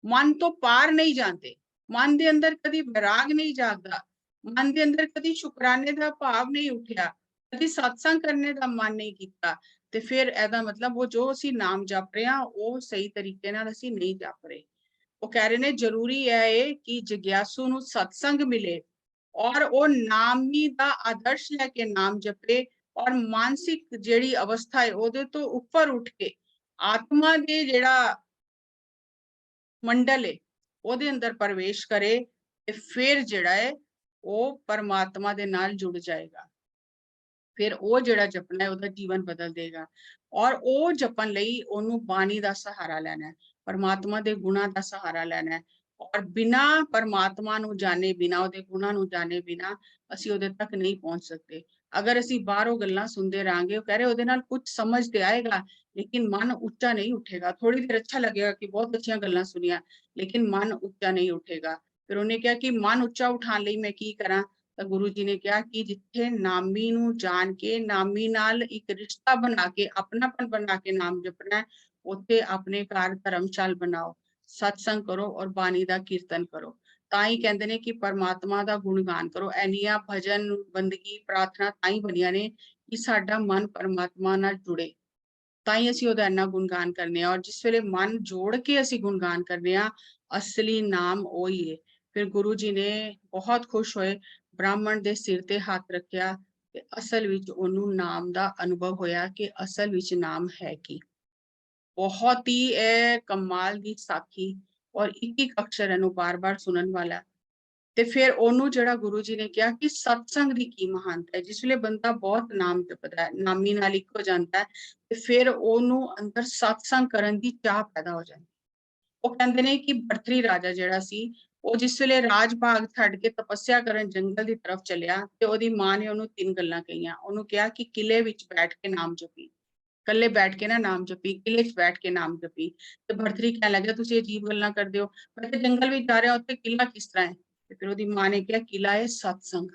मन तो पार नहीं जाते, मन दे अंदर कदी वैराग नहीं जागदा, मन दे अंदर कदी शुकराने दा भाव नहीं उठिया, कदी सत्संग करने दा मन नहीं कीता, ते फिर एदा मतलब वो जो असी नाम जप रहे हैं वो सही तरीके नाल असी नहीं जप रहे। वो कह रहे ने जरूरी है कि जिग्यासु नू सत्संग मिले और वो नामी दा आदर्श लेके नाम जपे और मानसिक जेड़ी अवस्था है ओदे तो ऊपर उठ के आत्मा दे जेड़ा मंडल है ओदे अंदर प्रवेश करे ते फिर जेड़ा है वो परमात्मा दे नाल जुड़ जाएगा। फिर वो जेड़ा जपना है ओदा जीवन बदल देगा। और वो जपन लई ओनू बाणी दा सहारा लेना है, परमात्मा दे गुणां दा सहारा लेना है। और बिना परमात्मा नू जाने बिना ओदे गुणां नू जाने बिना असी ओदे तक नहीं पहुंच सकते। अगर असी बाहरों गल्लां सुनते रहांगे, कह रहे ओदे नाल कुछ समझ ते आएगा लेकिन मन उच्चा नहीं उठेगा। थोड़ी देर अच्छा लगेगा कि बहुत अच्छियां गल्लां सुनिया, लेकिन मन उच्चा नहीं उठेगा। फिर उन्हें कहा कि मन उच्चा उठाने लई मैं की करा, तो गुरु जी ने कहा कि जिथे नामी नू जान के नामी नाल एक रिश्ता बना के अपनापन बना के नाम जपना है, उत्थे अपने घर धर्मशाल बनाओ, सत्संग करो और बाणी दा कीर्तन करो। ताई कहते ने कि परमात्मा दा गुणगान करो। ऐनिया भजन बंदगी प्रार्थना ताई बनिया ने कि साडा मन परमात्मा नाल जुड़े, ताई असी ओदा इन्ना गुणगान करने। और जिस वेले मन जोड़ के असी गुणगान करने, असली नाम ओही है। फिर गुरु जी ने बहुत खुश होए, ब्राह्मण दे सिर ते हाथ रखिया ते असल विच ओनू नाम दा अनुभव होया कि असल विच नाम है की। बहुत ही कमाल दी साखी और एक अक्षर इनू बार बार सुनन वाला। ते फिर ओनू जेड़ा गुरु जी ने कहा कि सत्संग दी की महानता है। जिस वेले बंदा बहुत नाम जपदा है, नामी नाल इक हो जाता है, ते फिर ओनू अंदर सत्संग करन दी चाह पैदा हो जाती। वो कहते ने कि भरथरी राजा जेड़ा सी, वो जिस वेले राज भाग छड्ड के तपस्या करन जंगल दी तरफ चलिया ते ओदी मां ने ओनू तीन गल्लां कहियां। ओनू कहा कि किले विच बैठ के नाम जपी, कल्ले बैठ के ना नाम जपी, किले च बैठ के नाम जपी। ते भरथरी कहन लगा तुसीं अजीब गल्लां करदे हो, मैं ते जंगल विच जा रहा उत्थे किला किस तरह है। ते फिर ओदी मां ने कहा किला है सत्संग,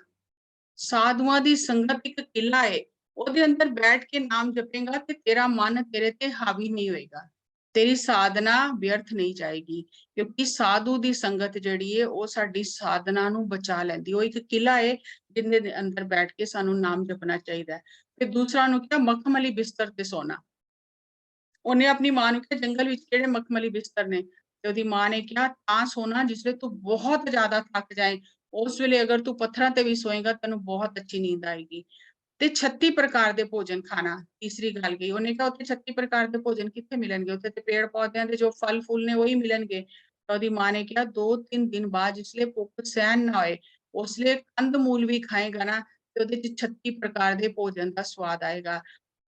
साधुआं दी संगत एक किला है, ओदे अंदर बैठ के नाम जपेगा ते तेरा मन तेरे ते हावी नहीं होएगा, तेरी साधना व्यर्थ नहीं जाएगी। क्योंकि साधु दी संगत जिहड़ी है वो साडी साधना नू बचा लैंदी। वो एक किला है जिंदे दे अंदर बैठ के सानू नाम जपना चाहिदा है। फिर दूसरा नु क्या, मखमली बिस्तर ते सोना। उन्हें अपनी मां नू कहा जंगल विच किहड़े मखमली बिस्तर ने, ते ओदी मां ने कहा तां सोना जिसले तू बहुत ज्यादा थक जाए, उस वेले अगर तू पत्थरां ते भी सोएगा तेनू बहुत अच्छी नींद आएगी। ते 36 प्रकार दे भोजन खाना, तीसरी गल कही। उन्हें कहा उत्थे 36 प्रकार दे भोजन कित्थे मिलणगे, उत्थे ते पेड़ पौधे दे जो फल फूल ने वही मिलणगे। तो ओदी मां ने कहा 2-3 दिन बाद जिसले भुख सहन ना होए उसले कंद मूल भी खाएगा ना, ते ओदे च 36 प्रकार दे भोजन दा स्वाद आएगा,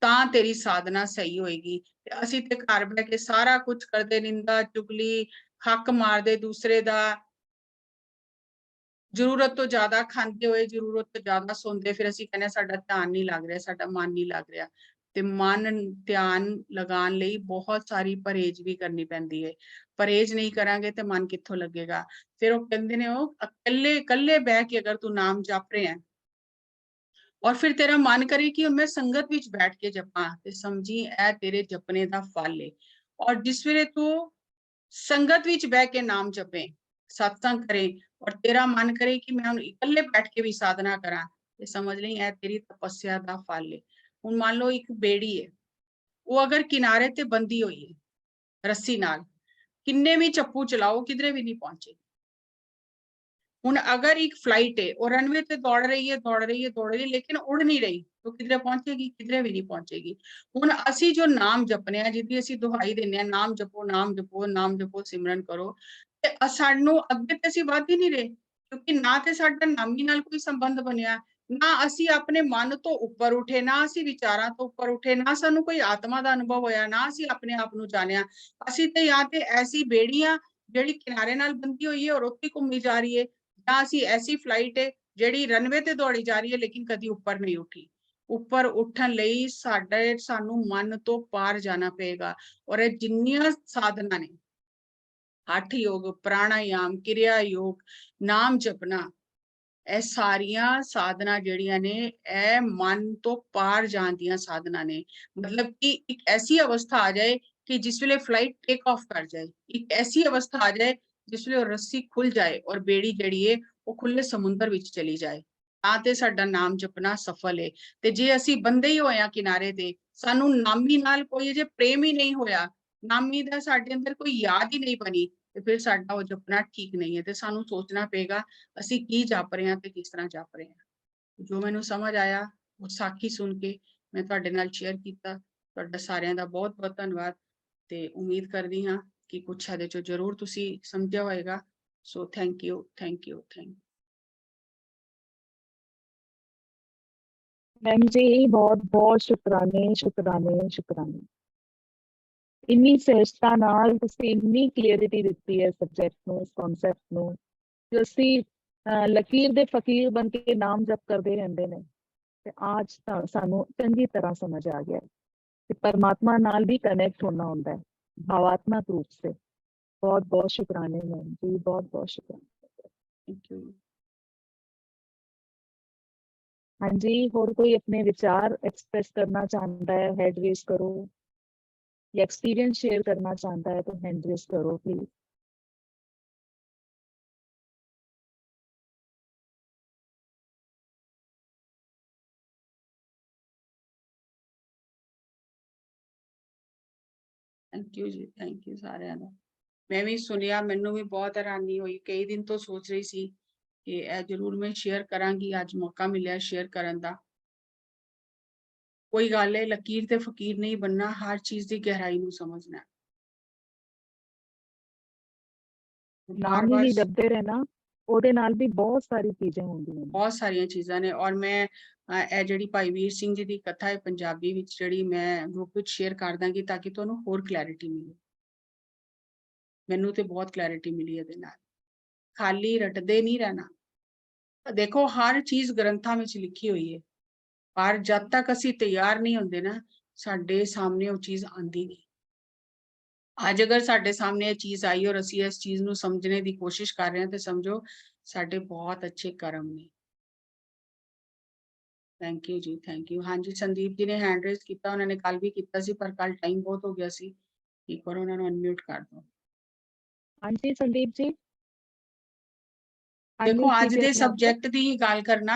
तां तेरी साधना सही होएगी। ते असीं ते घर बैठ के सारा कुछ करदे, निंदा चुगली हक मारदे दूसरे दा, जरूरत तो ज्यादा खांदे होए जरूरत तो ज्यादा सोंदे, फिर असीं कहने साडा ध्यान नहीं लग रहा, साडा मन नहीं लग रहा। ते मन ध्यान लगान लई बहुत सारी परहेज भी करनी पैंदी है। परहेज नहीं करांगे ते मन कित्थों लगेगा। फिर वो कहंदे ने वो अकेले कल्ले बैठ के अगर तू नाम जप रहे हैं और फिर तेरा मन करे कि मैं संगत विच बैठ के जपां, ते समझी ए तेरे जपने दा फल है। और जिस वेले तू संगत विच बह के नाम जपे, सत्संग करे और तेरा मन करे कि मैं हुण इकल्ले बैठ के भी साधना करा, ते समझ लई ए तेरी तपस्या दा फल है। हुण मान लो एक बेड़ी है, वो अगर किनारे ते बंधी हुई है रस्सी नाल, किन्ने भी चप्पू चलाओ किधरे भी नहीं पहुंचे। हुण अगर एक फ्लाइट है और रनवे ते दौड़ रही है दौड़ रही है दौड़ रही है लेकिन उड़ नहीं रही, तो किधरे पहुंचेगी? किधरे भी नहीं पहुंचेगी। हुण असी जो नाम जपने आ, जिहदी असी दुहाई दिंदे आ, नाम जपो नाम जपो नाम जपो सिमरन करो, ते सानू अगे ते असी वध ही नहीं रहे, क्योंकि ना ते साडा नामी नाल कोई संबंध बनिया, ना असी अपने मन तो उपर उठे, ना असी विचारां तो उपर उठे, ना सानू कोई आत्मा दा अनुभव होया, ना असी अपने आप नू जानिया। असी ते या ते ऐसी बेड़ी आ ਜਿਹੜੀ किनारे नाल बंधी हुई है और उत्ते घूमी जा रही है, ਜਾਂ ਅਸੀਂ ਐਸੀ ਫਲਾਈਟ ਹੈ ਜਿਹੜੀ ਰਨਵੇ ਤੇ ਦੌੜੀ ਜਾ ਰਹੀ ਹੈ ਲੇਕਿਨ ਕਦੀ ਉੱਪਰ ਨਹੀਂ ਉੱਠੀ। ਉੱਪਰ ਉੱਠਣ ਲਈ ਸਾਨੂੰ ਮਨ ਤੋਂ ਪਾਰ ਜਾਣਾ ਪਏਗਾ। ਔਰ ਇਹ ਜਿੰਨੀਆਂ ਸਾਧਨਾ ਨੇ, ਹਠ ਯੋਗ, ਪ੍ਰਾਣਾਯਾਮ, ਕਿਰਿਆ ਯੋਗ, ਨਾਮ ਜਪਣਾ, ਇਹ ਸਾਰੀਆਂ ਸਾਧਨਾ ਜਿਹੜੀਆਂ ਨੇ ਇਹ ਮਨ ਤੋਂ ਪਾਰ ਜਾਣ ਦੀਆਂ ਸਾਧਨਾ ਨੇ। ਮਤਲਬ ਕਿ ਇੱਕ ਐਸੀ ਅਵਸਥਾ ਆ ਜਾਏ ਕਿ ਜਿਸ ਵੇਲੇ ਫਲਾਈਟ ਟੇਕ ਆਫ ਕਰ ਜਾਏ, ਇੱਕ ਐਸੀ ਅਵਸਥਾ ਆ ਜਾਏ जिस वे रस्सी खुल जाए और बेड़ी जड़ी है वो खुले समुंदर विच चली जाए, तां साडा नाम जपना सफल है। ते जे असी बंदे ही होया किनारे ते, सानू नामी नाल कोई जे प्रेम ही नहीं होया, नामी दा साडे अंदर कोई याद ही नहीं बनी, ते फिर साडा वो जपना ठीक नहीं है। ते सानू सोचना पेगा असी की जप रहे हैं ते किस तरह जप रहे हैं। जो मैनू समझ आया वो साखी सुन के मैं तुहाडे नाल शेयर कीता। तुहाडा सारियां दा बहुत बहुत धन्नवाद, ते उम्मीद करदी हां कि कुछ ਇਹਦੇ ਚੋਂ ਜ਼ਰੂਰ ਤੁਸੀਂ ਸਮਝਿਆ ਹੋਏਗਾ। So thank you thank you thank you. Ma'am ji बहुत बहुत शुक्राने शुक्राने शुक्राने, इन्नी सहजता नाल तुसीं इन्नी क्लियरिटी दित्ती है सब्जेक्ट नूं, इस कॉन्सैप्ट नूं, जो असीं लकीर दे फकीर बन के नाम जप करते रहंदे ने, ते आज तां सानू चंगी तरह समझ आ गया कि परमात्मा नाल भी कनेक्ट होना होंदा है भावात्मक रूप से। बहुत बहुत शुक्राने मैम जी, बहुत बहुत शुक्राने। Thank you. हाँ जी, और कोई अपने विचार एक्सप्रेस करना चाहता है हैंड रेज करो, या एक्सपीरियंस शेयर करना चाहता है तो हैंड रेज करो प्लीज। थैंक यू जी, थैंक यू सारिਆਂ ਦਾ। मैं भी सुनिया, मैनू भी बहुत हैरानी हुई, कई दिन तो सोच रही सी कि यह जरूर मैं शेयर करांगी, आज मौका मिला शेयर करन दा। कोई गल है, लकीर ते फकीर नहीं बनना, हर चीज की गहराई नू समझना। बार नाम बार ही जपते रहना, ਉਹਦੇ ਨਾਲ भी बहुत सारी चीजें ਹੁੰਦੀਆਂ ਨੇ, बहुत सारिया चीज़ां ने। और मैं ਇਹ ਜਿਹੜੀ ਭਾਈ ਵੀਰ ਸਿੰਘ जी ਦੀ कथा है पंजाबी विच ਜਿਹੜੀ मैं ग्रुप विच शेयर कर ਦਾਂਗੀ ताकि ਤੁਹਾਨੂੰ ਹੋਰ क्लैरिटी मिले। ਮੈਨੂੰ ਤੇ बहुत क्लैरिटी मिली ਇਹਦੇ ਨਾਲ। खाली रटदे नहीं रहना। देखो हर चीज ग्रंथां विच लिखी हुई है, पर जब तक असी तैयार नहीं होंदे ना, साडे सामने वो चीज आंदी नहीं। आज अगर साडे सामने ये चीज आई और असी इस चीज नू समझने की कोशिश कर रहे हैं, तो समझो साडे बहुत अच्छे कर्म ने। थैंक यू जी, थैंक यू। हाँ जी, संदीप जी ने हैंड रेज किया, उन्होंने कल भी किया सी, पर कल टाइम बहुत हो गया सी। एक बार उन्होंने अनम्यूट कर दो। हाँ जी संदीप जी। देखो unmute आज कीजिए दे अपने आप को। सब्जेक्ट दी ही गल करना,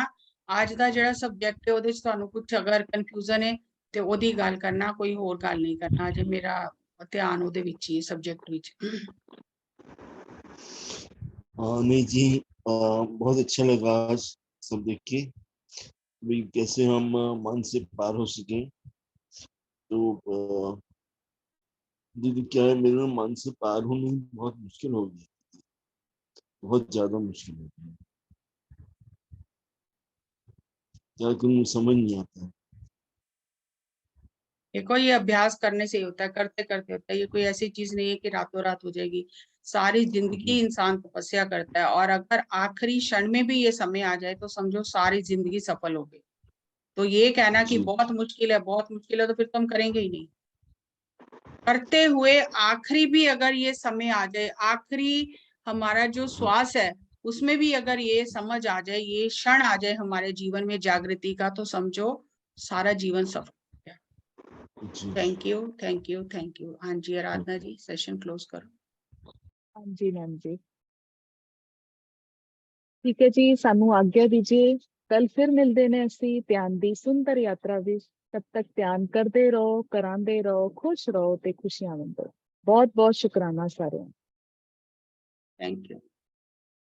आज दा जेड़ा सब्जेक्ट है ओदे च तुहानू कुछ अगर कंफ्यूजन है ते ओदी गल करना, कोई होर गल नहीं करना। अजे मेरा ध्यान ओदे विच ही सब्जेक्ट विच। नहीं जी, बहुत अच्छा लगा आज सब देख के, भाई कैसे हम मन से पार हो सके। तो दीदी क्या है, मेरे मन से पार होने बहुत मुश्किल हो गया, बहुत ज्यादा मुश्किल हो गया, क्या करूं समझ नहीं आता। देखो ये अभ्यास करने से ही होता है, करते करते होता है। ये कोई ऐसी चीज नहीं है कि रातों रात हो जाएगी। सारी जिंदगी इंसान तपस्या करता है, और अगर आखिरी क्षण में भी ये समय आ जाए तो समझो सारी जिंदगी सफल हो गई। तो ये कहना कि बहुत मुश्किल है, बहुत मुश्किल है, तो फिर तो हम करेंगे ही नहीं। करते हुए आखिरी भी अगर ये समय आ जाए, आखिरी हमारा जो श्वास है उसमें भी अगर ये समझ आ जाए, ये क्षण आ जाए हमारे जीवन में जागृति का, तो समझो सारा जीवन सफल हो गया। जी thank you, thank you, thank you. हाँ जी आराधना जी, सेशन क्लोज करो। ਹਾਂਜੀ ਮੈਮ ਜੀ ਠੀਕ ਹੈ ਜੀ, ਸਾਨੂੰ ਆਗਿਆ ਦੀजिए। ਕੱਲ ਫਿਰ ਮਿਲਦੇ ਨੇ ਅਸੀਂ ਧਿਆਨ ਦੀ ਸੁੰਦਰ ਯਾਤਰਾ ਵਿੱਚ। ਤਦ ਤੱਕ ਧਿਆਨ ਕਰਦੇ ਰਹੋ, ਕਰਾਂਦੇ ਰਹੋ, ਖੁਸ਼ ਰਹੋ ਤੇ ਖੁਸ਼ੀਆਂ ਵੰਡੋ। ਬਹੁਤ ਬਹੁਤ ਸ਼ੁਕਰਾਨਾ ਸਾਰਿਆਂ ਨੂੰ। Thank you.